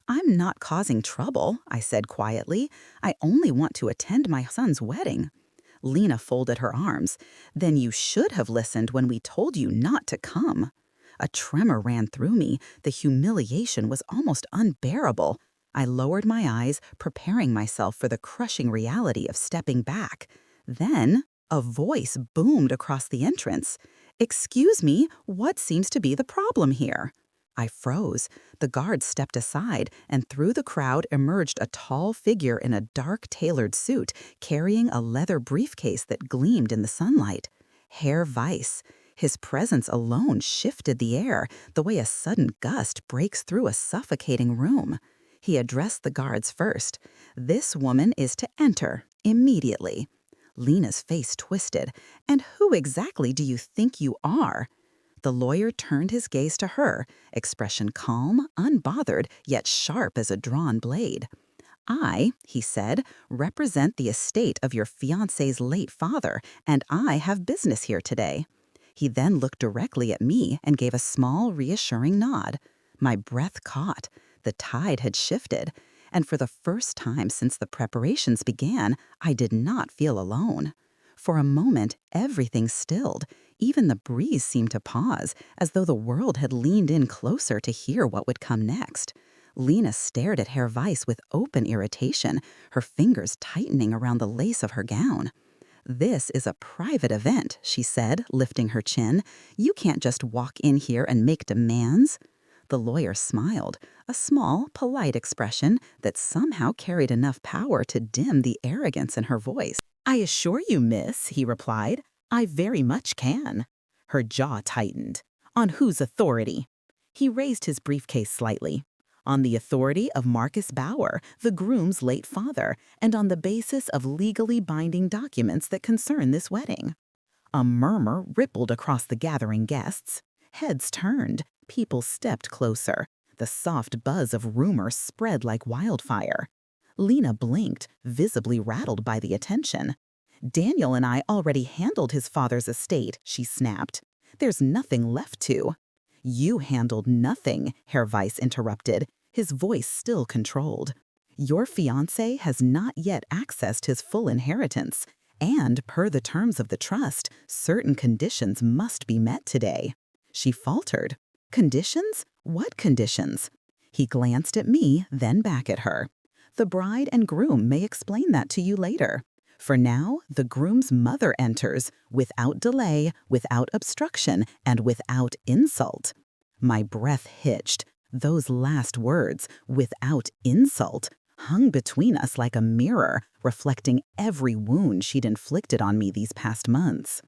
"I'm not causing trouble," I said quietly. "I only want to attend my son's wedding." Lena folded her arms. "Then you should have listened when we told you not to come." A tremor ran through me. The humiliation was almost unbearable. I lowered my eyes, preparing myself for the crushing reality of stepping back. Then a voice boomed across the entrance. "Excuse me, what seems to be the problem here?" I froze. The guard stepped aside, and through the crowd emerged a tall figure in a dark tailored suit, carrying a leather briefcase that gleamed in the sunlight. Herr Weiss. His presence alone shifted the air, the way a sudden gust breaks through a suffocating room. He addressed the guards first. "This woman is to enter, immediately." Lena's face twisted. "And who exactly do you think you are?" The lawyer turned his gaze to her, expression calm, unbothered, yet sharp as a drawn blade. "I," he said, "represent the estate of your fiancé's late father, and I have business here today." He then looked directly at me and gave a small, reassuring nod. My breath caught. The tide had shifted, and for the first time since the preparations began, I did not feel alone. For a moment, everything stilled. Even the breeze seemed to pause, as though the world had leaned in closer to hear what would come next. Lena stared at Herr Weiss with open irritation, her fingers tightening around the lace of her gown. "This is a private event," she said, lifting her chin. "You can't just walk in here and make demands." The lawyer smiled, a small, polite expression that somehow carried enough power to dim the arrogance in her voice. "I assure you, miss," he replied, I very much can. Her jaw tightened. On whose authority? He raised his briefcase slightly. On the authority of Markus Bauer, the groom's late father, and on the basis of legally binding documents that concern this wedding. A murmur rippled across the gathering guests. Heads turned. People stepped closer. The soft buzz of rumor spread like wildfire. Lena blinked, visibly rattled by the attention. Daniel and I already handled his father's estate, she snapped. There's nothing left to. You handled nothing, Herr Weiss interrupted, his voice still controlled. Your fiancé has not yet accessed his full inheritance, and per the terms of the trust, certain conditions must be met today. She faltered. Conditions? What conditions? He glanced at me, then back at her. The bride and groom may explain that to you later. For now, the groom's mother enters, without delay, without obstruction, and without insult. My breath hitched. Those last words, without insult, hung between us like a mirror, reflecting every wound she'd inflicted on me these past months.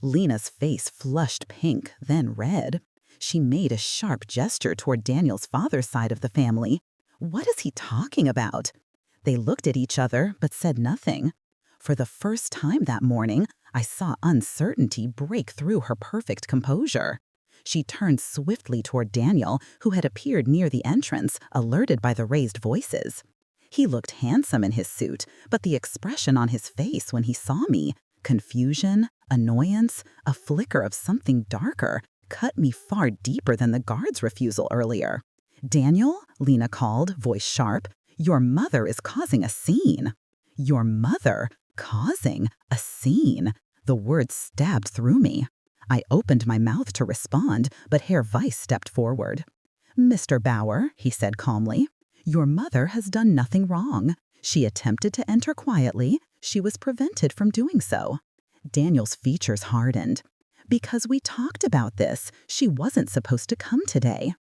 Lena's face flushed pink, then red. She made a sharp gesture toward Daniel's father's side of the family. What is he talking about? They looked at each other, but said nothing. For the first time that morning, I saw uncertainty break through her perfect composure. She turned swiftly toward Daniel, who had appeared near the entrance, alerted by the raised voices. He looked handsome in his suit, but the expression on his face when he saw me, confusion, annoyance, a flicker of something darker, cut me far deeper than the guard's refusal earlier. Daniel, Lena called, voice sharp, your mother is causing a scene. Your mother? Causing a scene. The words stabbed through me. I opened my mouth to respond, but Herr Weiss stepped forward. Mr. Bauer, he said calmly, your mother has done nothing wrong. She attempted to enter quietly. She was prevented from doing so. Daniel's features hardened. Because we talked about this, she wasn't supposed to come today.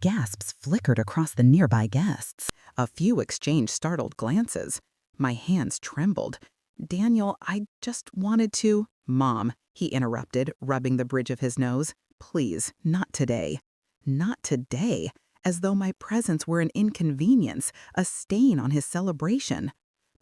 Gasps flickered across the nearby guests. A few exchanged startled glances. My hands trembled. Daniel, I just wanted to... Mom, he interrupted, rubbing the bridge of his nose. Please, not today. Not today, as though my presence were an inconvenience, a stain on his celebration.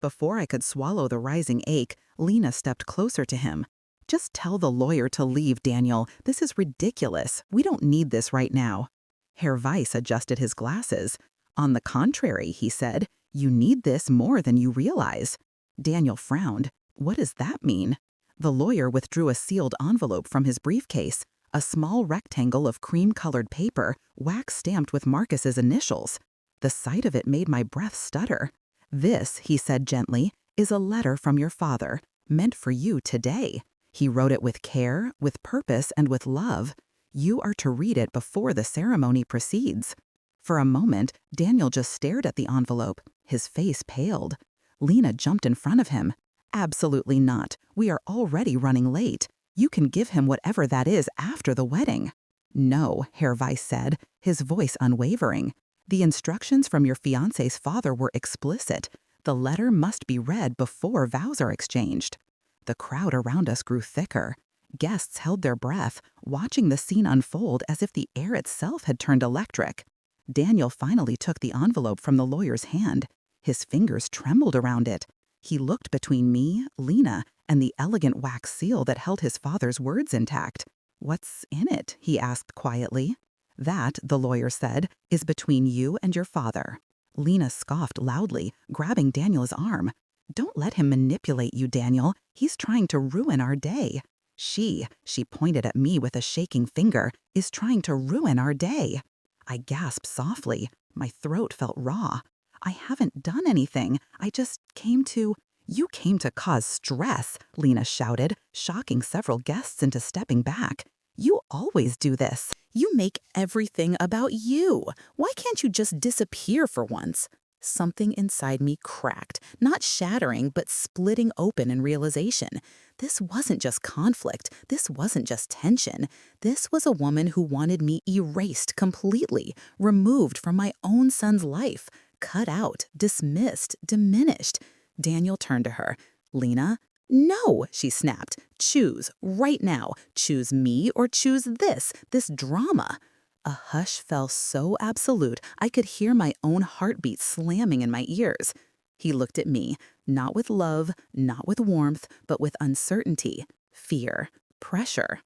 Before I could swallow the rising ache, Lena stepped closer to him. Just tell the lawyer to leave, Daniel. This is ridiculous. We don't need this right now. Herr Weiss adjusted his glasses. On the contrary, he said, you need this more than you realize. Daniel frowned. What does that mean? The lawyer withdrew a sealed envelope from his briefcase, a small rectangle of cream-colored paper, wax-stamped with Markus's initials. The sight of it made my breath stutter. This, he said gently, is a letter from your father, meant for you today. He wrote it with care, with purpose, and with love. You are to read it before the ceremony proceeds. For a moment, Daniel just stared at the envelope. His face paled. Lena jumped in front of him. Absolutely not. We are already running late. You can give him whatever that is after the wedding. No, Herr Weiss said, his voice unwavering. The instructions from your fiancé's father were explicit. The letter must be read before vows are exchanged. The crowd around us grew thicker. Guests held their breath, watching the scene unfold as if the air itself had turned electric. Daniel finally took the envelope from the lawyer's hand. His fingers trembled around it. He looked between me, Lena, and the elegant wax seal that held his father's words intact. What's in it? He asked quietly. That, the lawyer said, is between you and your father. Lena scoffed loudly, grabbing Daniel's arm. Don't let him manipulate you, Daniel. He's trying to ruin our day. She pointed at me with a shaking finger, is trying to ruin our day. I gasped softly. My throat felt raw. I haven't done anything. I just came to... You came to cause stress, Lena shouted, shocking several guests into stepping back. You always do this. You make everything about you. Why can't you just disappear for once? Something inside me cracked, not shattering, but splitting open in realization. This wasn't just conflict. This wasn't just tension. This was a woman who wanted me erased completely, removed from my own son's life, cut out, dismissed, diminished. Daniel turned to her. Lena? No, she snapped. Choose, right now. Choose me or choose this drama. A hush fell so absolute I could hear my own heartbeat slamming in my ears. He looked at me, not with love, not with warmth, but with uncertainty, fear, pressure.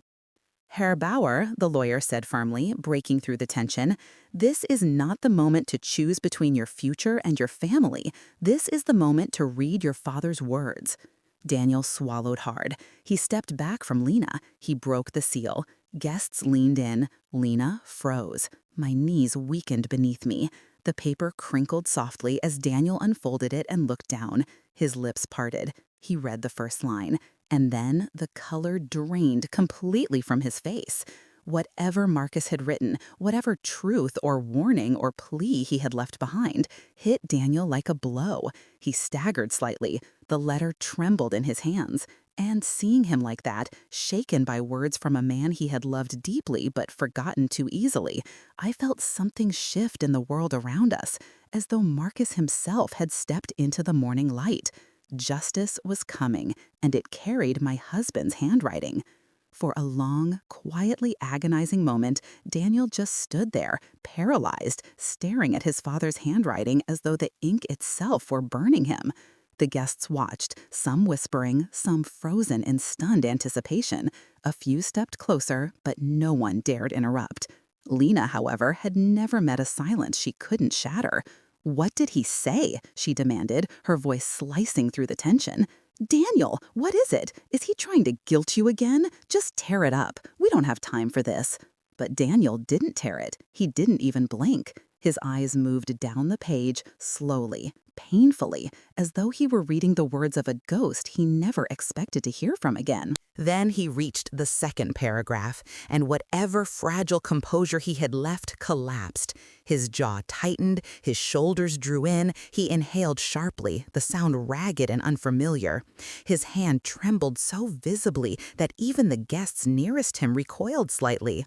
Herr Bauer, the lawyer said firmly, breaking through the tension, this is not the moment to choose between your future and your family. This is the moment to read your father's words. Daniel swallowed hard. He stepped back from Lena. He broke the seal. Guests leaned in. Lena froze. My knees weakened beneath me. The paper crinkled softly as Daniel unfolded it and looked down. His lips parted. He read the first line. And then the color drained completely from his face. Whatever Markus had written, whatever truth or warning or plea he had left behind, hit Daniel like a blow. He staggered slightly. The letter trembled in his hands. And seeing him like that, shaken by words from a man he had loved deeply but forgotten too easily, I felt something shift in the world around us, as though Markus himself had stepped into the morning light. Justice was coming, and it carried my husband's handwriting. For a long, quietly agonizing moment, Daniel just stood there, paralyzed, staring at his father's handwriting as though the ink itself were burning him. The guests watched, some whispering, some frozen in stunned anticipation. A few stepped closer, but no one dared interrupt. Lena, however, had never met a silence she couldn't shatter. "What did he say?" she demanded, her voice slicing through the tension. "Daniel, what is it? Is he trying to guilt you again? Just tear it up. We don't have time for this." But Daniel didn't tear it. He didn't even blink. His eyes moved down the page, slowly, painfully, as though he were reading the words of a ghost he never expected to hear from again. Then he reached the second paragraph, and whatever fragile composure he had left collapsed. His jaw tightened, his shoulders drew in, he inhaled sharply, the sound ragged and unfamiliar. His hand trembled so visibly that even the guests nearest him recoiled slightly.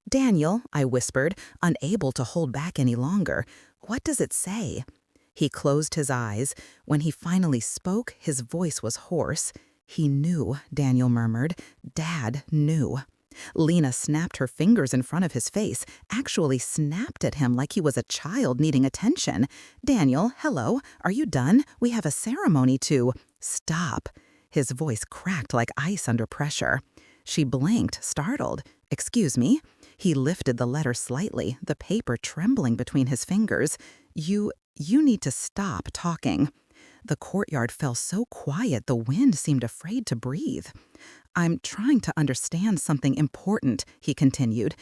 "Daniel," I whispered, unable to hold back any longer, "what does it say?" He closed his eyes. When he finally spoke, his voice was hoarse. "He knew," Daniel murmured. "Dad knew." Lena snapped her fingers in front of his face, actually snapped at him like he was a child needing attention. "Daniel, hello, are you done? We have a ceremony to—" "Stop." His voice cracked like ice under pressure. She blinked, startled. "Excuse me?" He lifted the letter slightly, the paper trembling between his fingers. You need to stop talking." The courtyard fell so quiet the wind seemed afraid to breathe. "I'm trying to understand something important," he continued.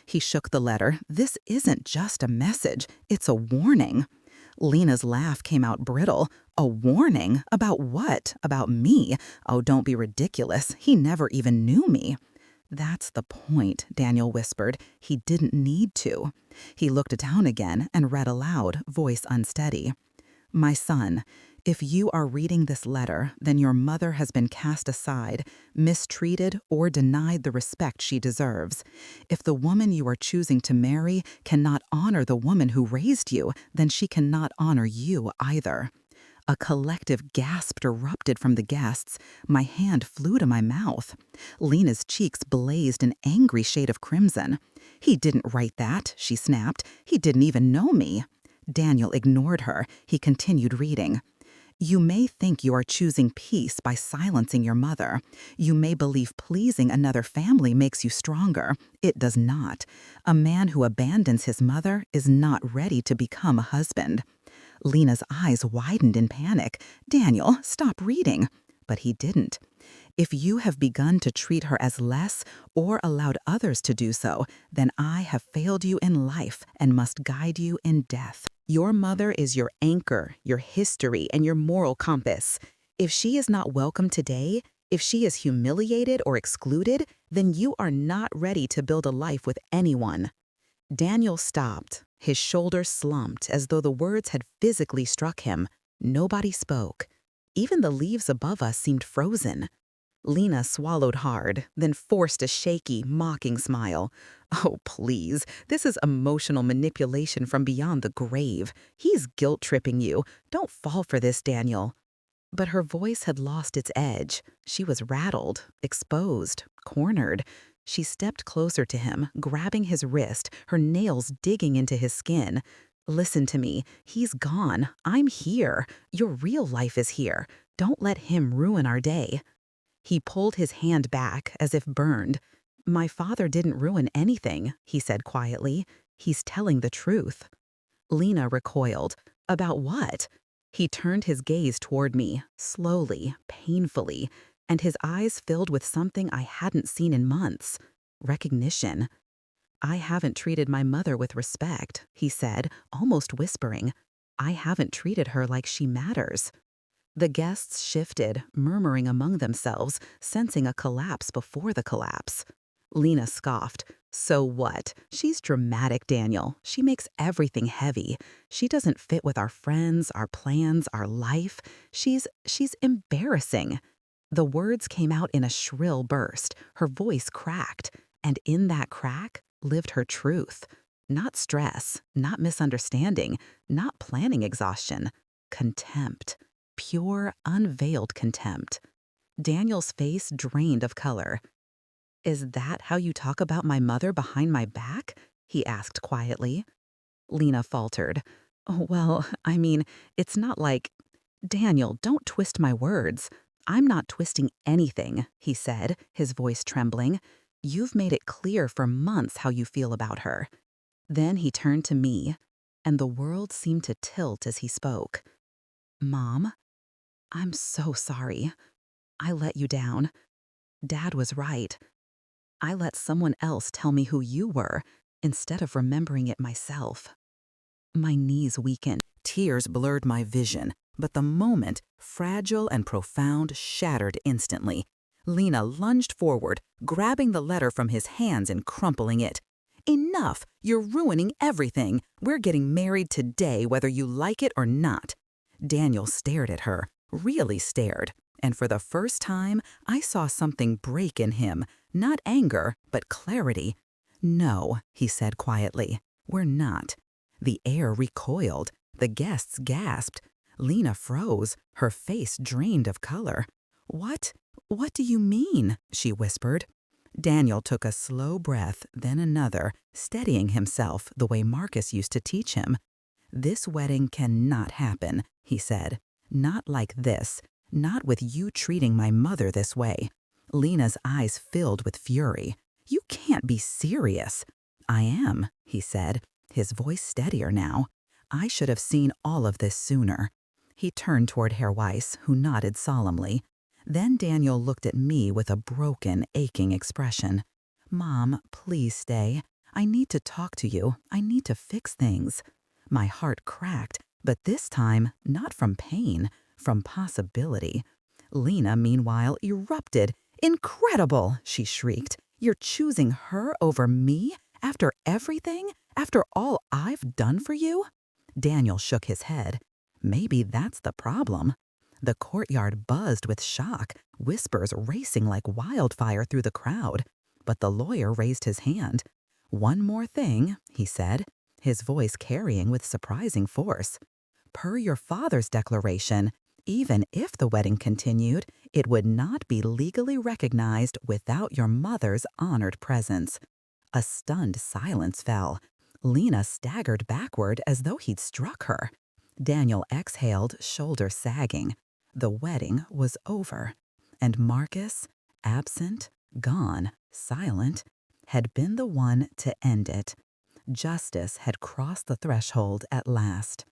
He shook the letter, "this isn't just a message, it's a warning." Lena's laugh came out brittle. "A warning? About what? About me? Oh, don't be ridiculous. He never even knew me." "That's the point," Daniel whispered. "He didn't need to." He looked down again and read aloud, voice unsteady. "My son, if you are reading this letter, then your mother has been cast aside, mistreated, or denied the respect she deserves. If the woman you are choosing to marry cannot honor the woman who raised you, then she cannot honor you either." A collective gasp erupted from the guests. My hand flew to my mouth. Lena's cheeks blazed an angry shade of crimson. "He didn't write that," she snapped. "He didn't even know me." Daniel ignored her. He continued reading. "You may think you are choosing peace by silencing your mother. You may believe pleasing another family makes you stronger. It does not. A man who abandons his mother is not ready to become a husband." Lena's eyes widened in panic. "Daniel, stop reading." But he didn't. "If you have begun to treat her as less or allowed others to do so, then I have failed you in life and must guide you in death. Your mother is your anchor, your history, and your moral compass. If she is not welcome today, if she is humiliated or excluded, then you are not ready to build a life with anyone." Daniel stopped. His shoulders slumped as though the words had physically struck him. Nobody spoke. Even the leaves above us seemed frozen. Lena swallowed hard, then forced a shaky, mocking smile. "Oh, please, this is emotional manipulation from beyond the grave. He's guilt-tripping you. Don't fall for this, Daniel." But her voice had lost its edge. She was rattled, exposed, cornered. She stepped closer to him, grabbing his wrist, her nails digging into his skin. "Listen to me. He's gone. I'm here. Your real life is here. Don't let him ruin our day." He pulled his hand back, as if burned. "My father didn't ruin anything," he said quietly. "He's telling the truth." Lena recoiled. "About what?" He turned his gaze toward me, slowly, painfully, and his eyes filled with something I hadn't seen in months. Recognition. "I haven't treated my mother with respect," he said, almost whispering. "I haven't treated her like she matters." The guests shifted, murmuring among themselves, sensing a collapse before the collapse. Lena scoffed. "So what? She's dramatic, Daniel. She makes everything heavy. She doesn't fit with our friends, our plans, our life. She's embarrassing." The words came out in a shrill burst. Her voice cracked. And in that crack lived her truth. Not stress, not misunderstanding, not planning exhaustion. Contempt. Pure, unveiled contempt. Daniel's face drained of color. "Is that how you talk about my mother behind my back?" he asked quietly. Lena faltered. "Oh, well, I mean, it's not like—" "Daniel, don't twist my words." "I'm not twisting anything," he said, his voice trembling. "You've made it clear for months how you feel about her." Then he turned to me, and the world seemed to tilt as he spoke. "Mom, I'm so sorry. I let you down. Dad was right. I let someone else tell me who you were instead of remembering it myself." My knees weakened. Tears blurred my vision, but the moment, fragile and profound, shattered instantly. Lena lunged forward, grabbing the letter from his hands and crumpling it. "Enough! You're ruining everything. We're getting married today, whether you like it or not." Daniel stared at her, really stared, and for the first time, I saw something break in him, not anger, but clarity. "No," he said quietly, "we're not." The air recoiled. The guests gasped. Lena froze, her face drained of color. What do you mean?" she whispered. Daniel took a slow breath, then another, steadying himself the way Markus used to teach him. "This wedding cannot happen," he said. "Not like this. Not with you treating my mother this way." Lena's eyes filled with fury. "You can't be serious." "I am," he said, his voice steadier now. "I should have seen all of this sooner." He turned toward Herr Weiss, who nodded solemnly. Then Daniel looked at me with a broken, aching expression. "Mom, please stay. I need to talk to you. I need to fix things." My heart cracked, but this time not from pain, from possibility. Lena, meanwhile, erupted. "Incredible!" she shrieked. "You're choosing her over me? After everything? After all I've done for you?" Daniel shook his head. "Maybe that's the problem." The courtyard buzzed with shock, whispers racing like wildfire through the crowd. But the lawyer raised his hand. "One more thing," he said, his voice carrying with surprising force. "Per your father's declaration, even if the wedding continued, it would not be legally recognized without your mother's honored presence." A stunned silence fell. Lena staggered backward as though he'd struck her. Daniel exhaled, shoulder sagging. The wedding was over. And Markus, absent, gone, silent, had been the one to end it. Justice had crossed the threshold at last.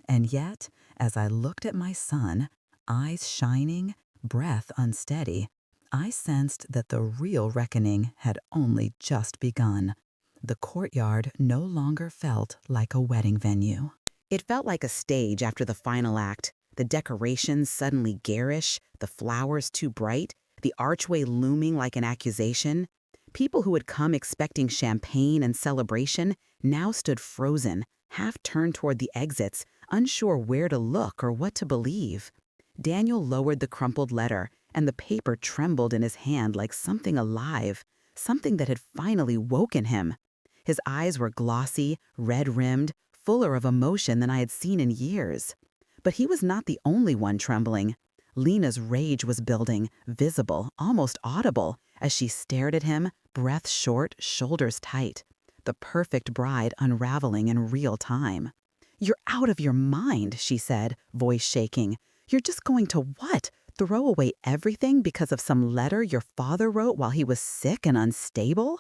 And yet, as I looked at my son, eyes shining, breath unsteady, I sensed that the real reckoning had only just begun. The courtyard no longer felt like a wedding venue. It felt like a stage after the final act, the decorations suddenly garish, the flowers too bright, the archway looming like an accusation. People who had come expecting champagne and celebration now stood frozen, half turned toward the exits, unsure where to look or what to believe. Daniel lowered the crumpled letter, and the paper trembled in his hand like something alive, something that had finally woken him. His eyes were glossy, red-rimmed, fuller of emotion than I had seen in years. But he was not the only one trembling. Lena's rage was building, visible, almost audible, as she stared at him, breath short, shoulders tight. The perfect bride unraveling in real time. "You're out of your mind," she said, voice shaking. "You're just going to what? Throw away everything because of some letter your father wrote while he was sick and unstable?"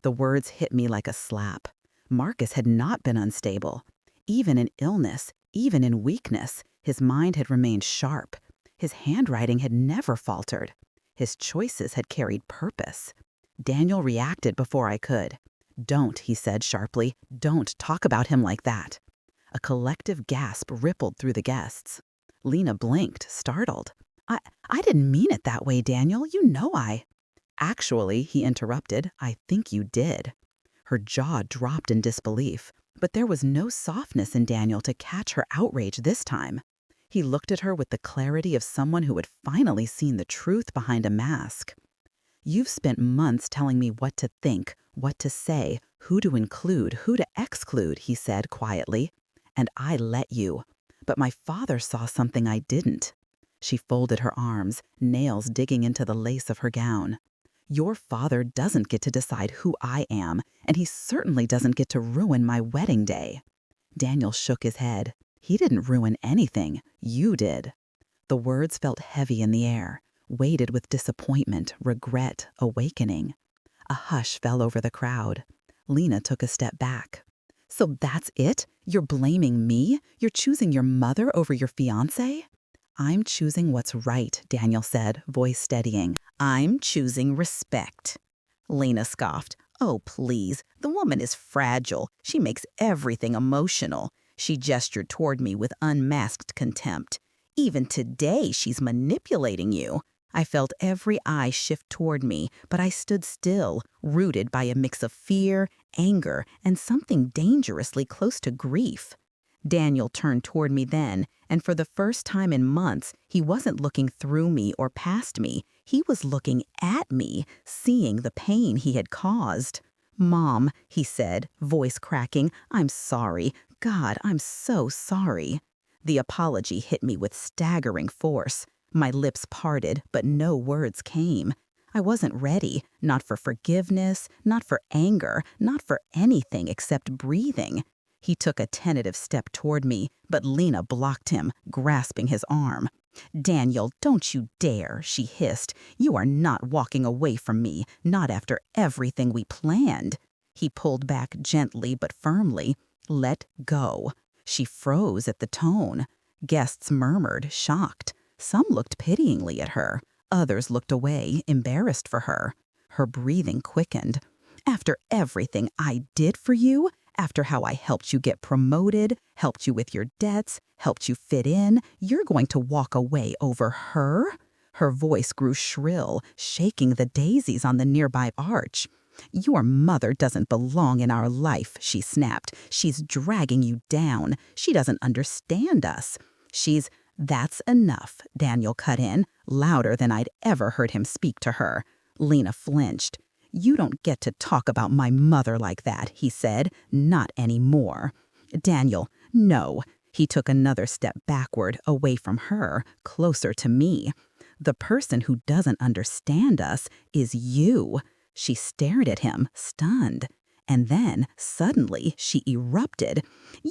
The words hit me like a slap. Markus had not been unstable. Even in illness, even in weakness, his mind had remained sharp. His handwriting had never faltered. His choices had carried purpose. Daniel reacted before I could. "Don't," he said sharply. "Don't talk about him like that." A collective gasp rippled through the guests. Lena blinked, startled. I didn't mean it that way, Daniel. You know I." "Actually," he interrupted, "I think you did." Her jaw dropped in disbelief, but there was no softness in Daniel to catch her outrage this time. He looked at her with the clarity of someone who had finally seen the truth behind a mask. "You've spent months telling me what to think, what to say, who to include, who to exclude," he said quietly. "And I let you. But my father saw something I didn't." She folded her arms, nails digging into the lace of her gown. "Your father doesn't get to decide who I am, and he certainly doesn't get to ruin my wedding day." Daniel shook his head. "He didn't ruin anything. You did." The words felt heavy in the air, weighted with disappointment, regret, awakening. A hush fell over the crowd. Lena took a step back. "So that's it? You're blaming me? You're choosing your mother over your fiancé?" "I'm choosing what's right," Daniel said, voice steadying. "I'm choosing respect." Lena scoffed. "Oh, please. The woman is fragile. She makes everything emotional." She gestured toward me with unmasked contempt. "Even today, she's manipulating you." I felt every eye shift toward me, but I stood still, rooted by a mix of fear, anger, and something dangerously close to grief. Daniel turned toward me then, and for the first time in months, he wasn't looking through me or past me. He was looking at me, seeing the pain he had caused. "Mom," he said, voice cracking, "I'm sorry. God, I'm so sorry." The apology hit me with staggering force. My lips parted, but no words came. I wasn't ready, not for forgiveness, not for anger, not for anything except breathing. He took a tentative step toward me, but Lena blocked him, grasping his arm. "Daniel, don't you dare," she hissed. "You are not walking away from me, not after everything we planned." He pulled back gently but firmly. "Let go." She froze at the tone. Guests murmured, shocked. Some looked pityingly at her. Others looked away, embarrassed for her. Her breathing quickened. "After everything I did for you? After how I helped you get promoted, helped you with your debts, helped you fit in, you're going to walk away over her?" Her voice grew shrill, shaking the daisies on the nearby arch. "Your mother doesn't belong in our life," she snapped. "She's dragging you down. She doesn't understand us. That's enough," Daniel cut in, louder than I'd ever heard him speak to her. Lena flinched. "You don't get to talk about my mother like that," he said. "Not anymore." "Daniel, no." He took another step backward, away from her, closer to me. "The person who doesn't understand us is you." She stared at him, stunned. And then, suddenly, she erupted.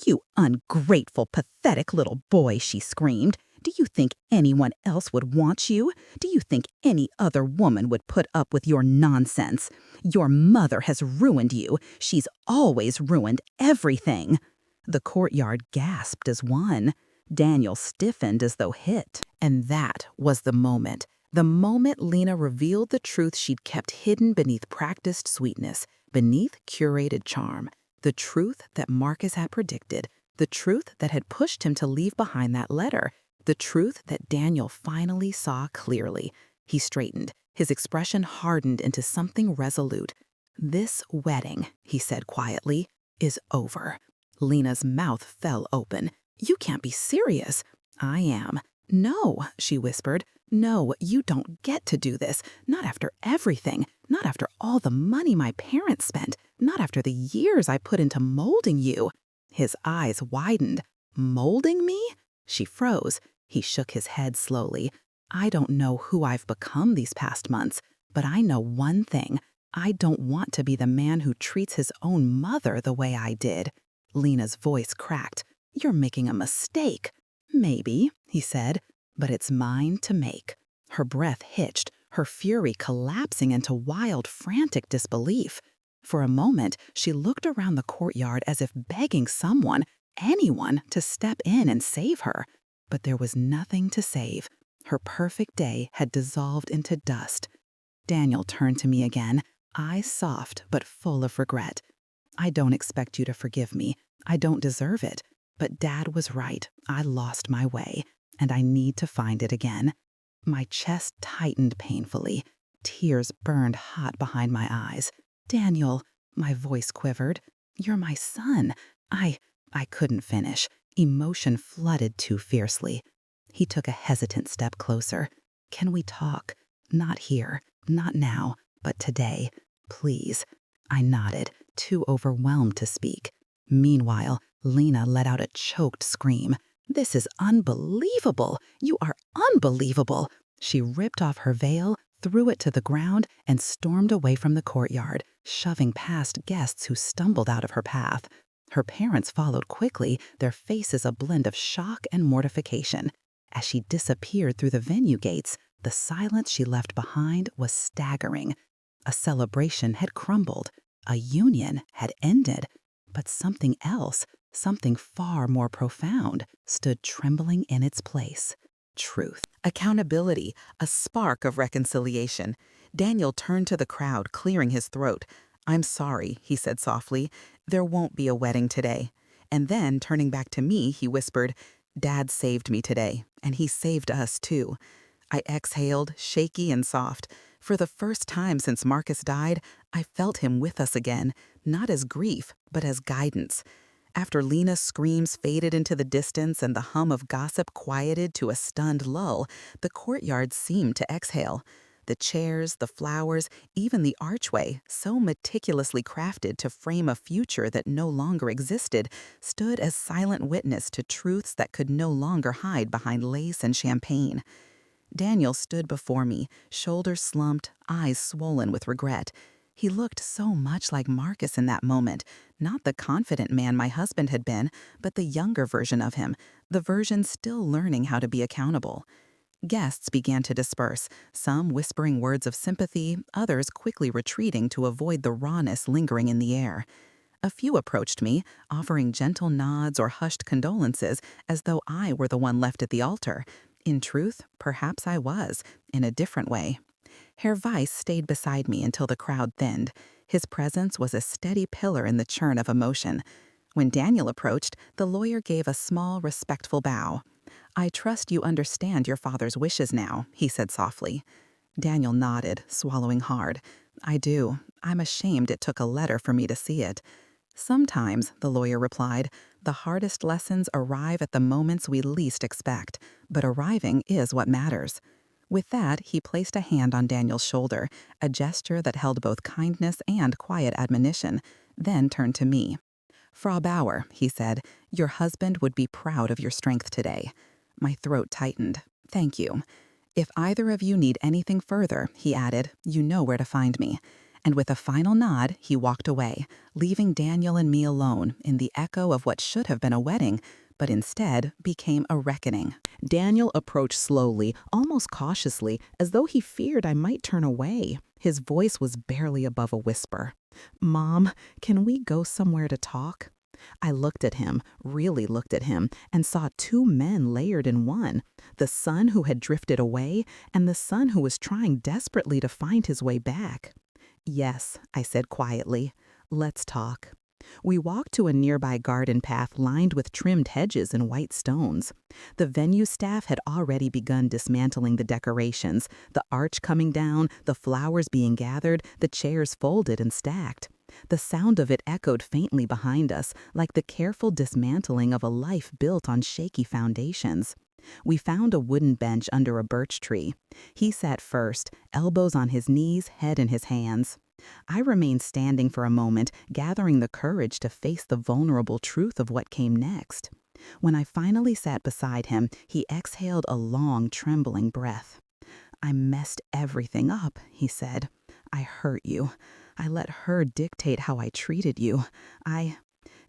"You ungrateful, pathetic little boy," she screamed. "Do you think anyone else would want you? Do you think any other woman would put up with your nonsense? Your mother has ruined you. She's always ruined everything." The courtyard gasped as one. Daniel stiffened as though hit. And that was the moment. The moment Lena revealed the truth she'd kept hidden beneath practiced sweetness, beneath curated charm. The truth that Markus had predicted. The truth that had pushed him to leave behind that letter. The truth that Daniel finally saw clearly. He straightened. His expression hardened into something resolute. "This wedding," he said quietly, "is over." Lena's mouth fell open. "You can't be serious." "I am." "No," she whispered. "No, you don't get to do this. Not after everything. Not after all the money my parents spent. Not after the years I put into molding you." His eyes widened. "Molding me?" She froze. He shook his head slowly. I don't know who I've become these past months, but I know one thing. I don't want to be the man who treats his own mother the way I did. Lena's voice cracked. You're making a mistake. Maybe, he said, but it's mine to make. Her breath hitched, her fury collapsing into wild, frantic disbelief. For a moment, she looked around the courtyard as if begging someone, anyone, to step in and save her. But there was nothing to save. Her perfect day had dissolved into dust. Daniel turned to me again, eyes soft but full of regret. I don't expect you to forgive me. I don't deserve it. But Dad was right. I lost my way, and I need to find it again. My chest tightened painfully. Tears burned hot behind my eyes. Daniel, my voice quivered. You're my son. I couldn't finish. Emotion flooded too fiercely. He took a hesitant step closer. Can we talk? Not here, not now, but today. Please. I nodded, too overwhelmed to speak. Meanwhile, Lena let out a choked scream. This is unbelievable! You are unbelievable! She ripped off her veil, threw it to the ground, and stormed away from the courtyard, shoving past guests who stumbled out of her path. Her parents followed quickly, their faces a blend of shock and mortification. As she disappeared through the venue gates, the silence she left behind was staggering. A celebration had crumbled. A union had ended. But something else, something far more profound, stood trembling in its place. Truth. Accountability, a spark of reconciliation. Daniel turned to the crowd, clearing his throat. I'm sorry, he said softly. There won't be a wedding today. And then, turning back to me, he whispered, Dad saved me today, and he saved us too. I exhaled, shaky and soft. For the first time since Markus died, I felt him with us again, not as grief, but as guidance. After Lena's screams faded into the distance and the hum of gossip quieted to a stunned lull, the courtyard seemed to exhale. The chairs, the flowers, even the archway, so meticulously crafted to frame a future that no longer existed, stood as silent witness to truths that could no longer hide behind lace and champagne. Daniel stood before me, shoulders slumped, eyes swollen with regret. He looked so much like Markus in that moment, not the confident man my husband had been, but the younger version of him, the version still learning how to be accountable. Guests began to disperse, some whispering words of sympathy, others quickly retreating to avoid the rawness lingering in the air. A few approached me, offering gentle nods or hushed condolences as though I were the one left at the altar. In truth, perhaps I was, in a different way. Herr Weiss stayed beside me until the crowd thinned. His presence was a steady pillar in the churn of emotion. When Daniel approached, the lawyer gave a small, respectful bow. I trust you understand your father's wishes now, he said softly. Daniel nodded, swallowing hard. I do. I'm ashamed it took a letter for me to see it. Sometimes, the lawyer replied, the hardest lessons arrive at the moments we least expect, but arriving is what matters. With that, he placed a hand on Daniel's shoulder, a gesture that held both kindness and quiet admonition, then turned to me. Frau Bauer, he said, your husband would be proud of your strength today. My throat tightened. Thank you. If either of you need anything further, he added, you know where to find me. And with a final nod, he walked away, leaving Daniel and me alone in the echo of what should have been a wedding, but instead became a reckoning. Daniel approached slowly, almost cautiously, as though he feared I might turn away. His voice was barely above a whisper. Mom, can we go somewhere to talk? I looked at him, really looked at him, and saw two men layered in one, the son who had drifted away and the son who was trying desperately to find his way back. Yes, I said quietly. Let's talk. We walked to a nearby garden path lined with trimmed hedges and white stones. The venue staff had already begun dismantling the decorations, the arch coming down, the flowers being gathered, the chairs folded and stacked. The sound of it echoed faintly behind us, like the careful dismantling of a life built on shaky foundations. We found a wooden bench under a birch tree. He sat first, elbows on his knees, head in his hands. I remained standing for a moment, gathering the courage to face the vulnerable truth of what came next. When I finally sat beside him, he exhaled a long, trembling breath. "I messed everything up," he said. "I hurt you. I let her dictate how I treated you.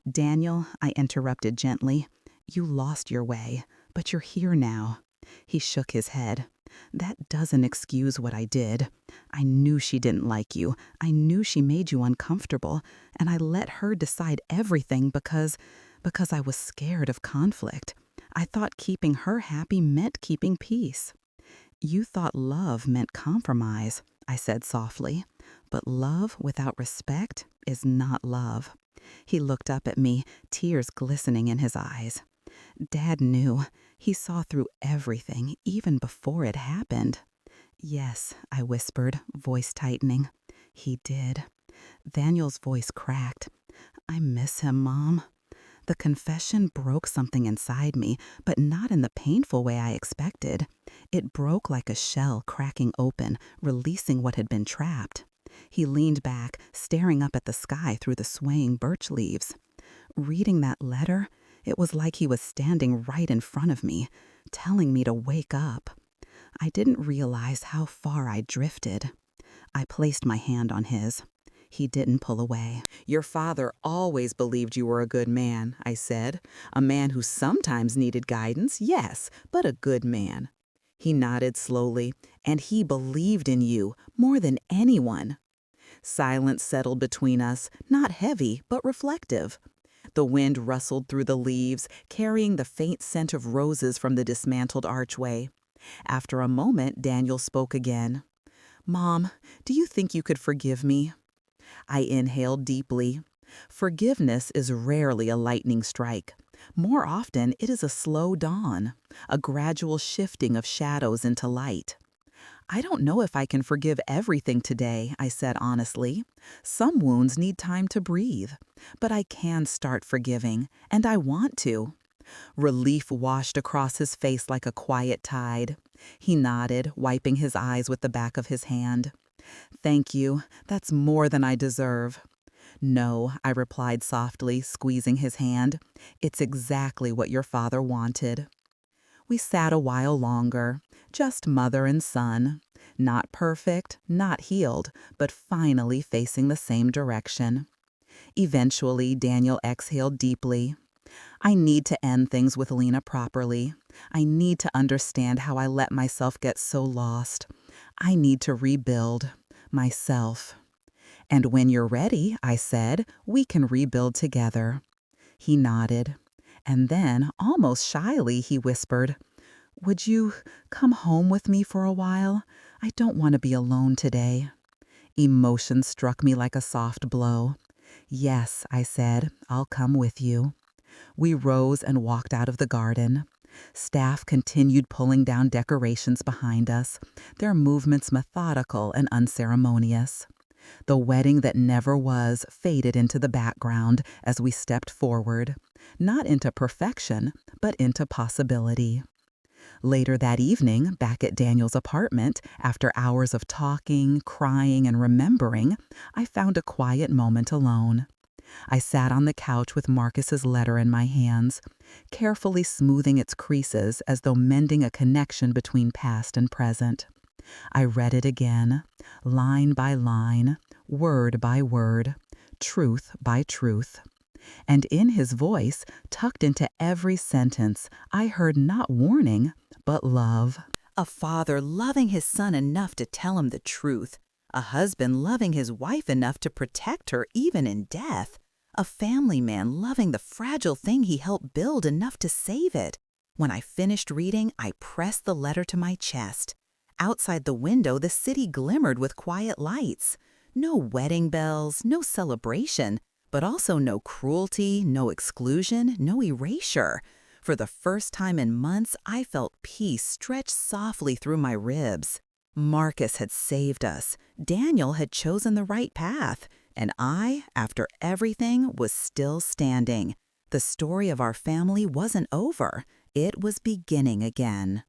Daniel," I interrupted gently, "you lost your way, but you're here now." He shook his head. "That doesn't excuse what I did. I knew she didn't like you. I knew she made you uncomfortable, and I let her decide everything because I was scared of conflict. I thought keeping her happy meant keeping peace." "You thought love meant compromise," I said softly. "But love without respect is not love." He looked up at me, tears glistening in his eyes. "Dad knew. He saw through everything, even before it happened." "Yes," I whispered, voice tightening. "He did." Daniel's voice cracked. "I miss him, Mom." The confession broke something inside me, but not in the painful way I expected. It broke like a shell cracking open, releasing what had been trapped. He leaned back, staring up at the sky through the swaying birch leaves. Reading that letter, it was like he was standing right in front of me, telling me to wake up. I didn't realize how far I drifted. I placed my hand on his. He didn't pull away. "Your father always believed you were a good man," I said. "A man who sometimes needed guidance, yes, but a good man." He nodded slowly, and he believed in you more than anyone. Silence settled between us, not heavy, but reflective. The wind rustled through the leaves, carrying the faint scent of roses from the dismantled archway. After a moment, Daniel spoke again. "Mom, do you think you could forgive me?" I inhaled deeply. Forgiveness is rarely a lightning strike. More often, it is a slow dawn, a gradual shifting of shadows into light. "I don't know if I can forgive everything today," I said honestly. "Some wounds need time to breathe. But I can start forgiving, and I want to." Relief washed across his face like a quiet tide. He nodded, wiping his eyes with the back of his hand. "Thank you. That's more than I deserve." "No," I replied softly, squeezing his hand. "It's exactly what your father wanted." We sat a while longer, just mother and son. Not perfect, not healed, but finally facing the same direction. Eventually, Daniel exhaled deeply. "I need to end things with Lena properly. I need to understand how I let myself get so lost. I need to rebuild myself." "And when you're ready," I said, "we can rebuild together." He nodded. And then, almost shyly, he whispered, "Would you come home with me for a while? I don't want to be alone today." Emotion struck me like a soft blow. "Yes," I said, "I'll come with you." We rose and walked out of the garden. Staff continued pulling down decorations behind us, their movements methodical and unceremonious. The wedding that never was faded into the background as we stepped forward, not into perfection, but into possibility. Later that evening, back at Daniel's apartment, after hours of talking, crying, and remembering, I found a quiet moment alone. I sat on the couch with Markus's letter in my hands, carefully smoothing its creases as though mending a connection between past and present. I read it again, line by line, word by word, truth by truth. And in his voice, tucked into every sentence, I heard not warning, but love. A father loving his son enough to tell him the truth. A husband loving his wife enough to protect her even in death. A family man loving the fragile thing he helped build enough to save it. When I finished reading, I pressed the letter to my chest. Outside the window, the city glimmered with quiet lights. No wedding bells, no celebration, but also no cruelty, no exclusion, no erasure. For the first time in months, I felt peace stretch softly through my ribs. Markus had saved us. Daniel had chosen the right path. And I, after everything, was still standing. The story of our family wasn't over. It was beginning again.